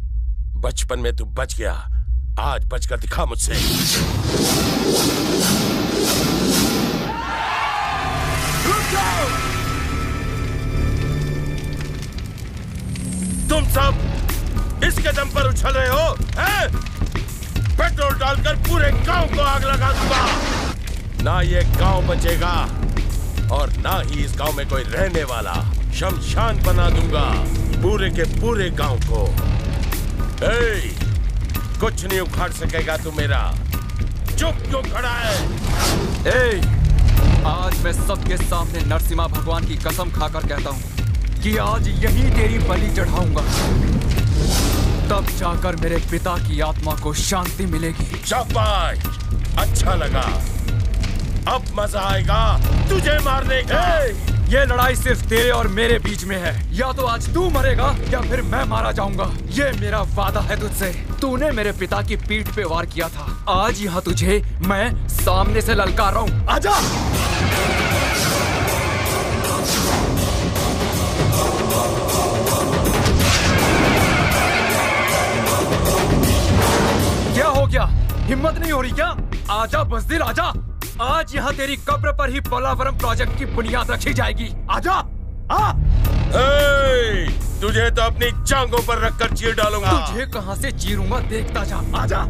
बचपन में तू बच गया, आज बचकर दिखा मुझसे। तुम सब इसके दम पर उछल रहे हो, हैं? पेट्रोल डालकर पूरे गांव को आग लगा दूंगा। ना ये गांव बचेगा और ना ही इस गांव में कोई रहने वाला। शमशान बना दूंगा पूरे के पूरे गांव को। कुछ नहीं उखाड़ सकेगा तू मेरा। चुप क्यों खड़ा है? आज मैं सबके सामने नरसिम्हा भगवान की कसम खाकर कहता हूँ कि आज यही तेरी बलि चढ़ाऊंगा, तब जाकर मेरे पिता की आत्मा को शांति मिलेगी। शाबाश, अच्छा लगा। अब मजा आएगा तुझे मारने का। ये लड़ाई सिर्फ तेरे और मेरे बीच में है। या तो आज तू मरेगा या फिर मैं मारा जाऊंगा। ये मेरा वादा है तुझसे। तूने मेरे पिता की पीठ पे वार किया था, आज यहाँ तुझे मैं सामने से ललकार रहा हूँ। आजा। क्या हो गया? हिम्मत नहीं हो रही क्या? आजा बज़दिल, आजा। आज यहाँ तेरी कब्र पर ही पोलावरम प्रोजेक्ट की बुनियाद रखी जाएगी। आजा। तुझे तो अपनी जांघों पर रखकर चीर डालूंगा। तुझे कहाँ से चीरूंगा देखता जा। आजा।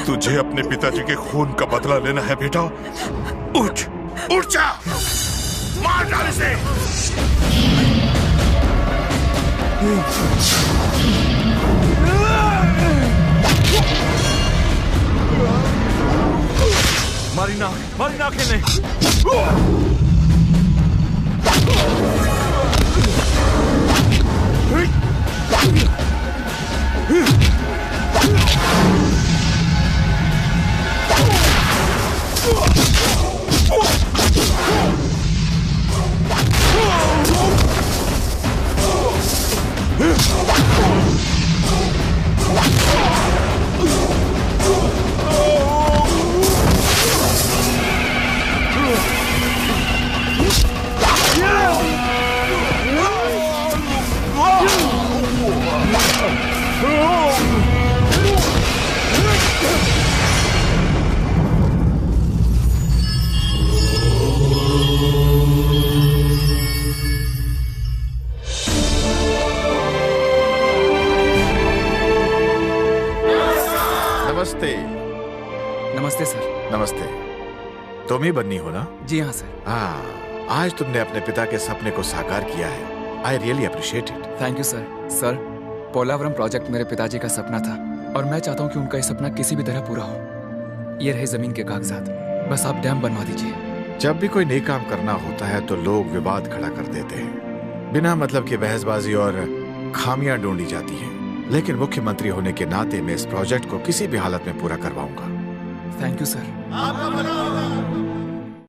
तुझे अपने पिताजी के खून का बदला लेना है बेटा। उठ, उठ जा, मार डाल इसे। मारी ना खेलने। नमस्ते। नमस्ते सर। नमस्ते। तुम ही बन्नी हो ना? जी हाँ सर। हाँ, आज तुमने अपने पिता के सपने को साकार किया है। I really appreciate it. Thank you sir. Sir, Polavaram project मेरे पिताजी का सपना था और मैं चाहता हूँ कि उनका ये सपना किसी भी तरह पूरा हो। ये रहे जमीन के कागजात, बस आप डैम बनवा दीजिए। जब भी कोई नेक काम करना होता है तो लोग विवाद खड़ा कर देते हैं, बिना मतलब की बहसबाजी और खामियां ढूंढी जाती हैं। लेकिन मुख्यमंत्री होने के नाते मैं इस प्रोजेक्ट को किसी भी हालत में पूरा करवाऊंगा। Thank you sir. आपका भला होगा।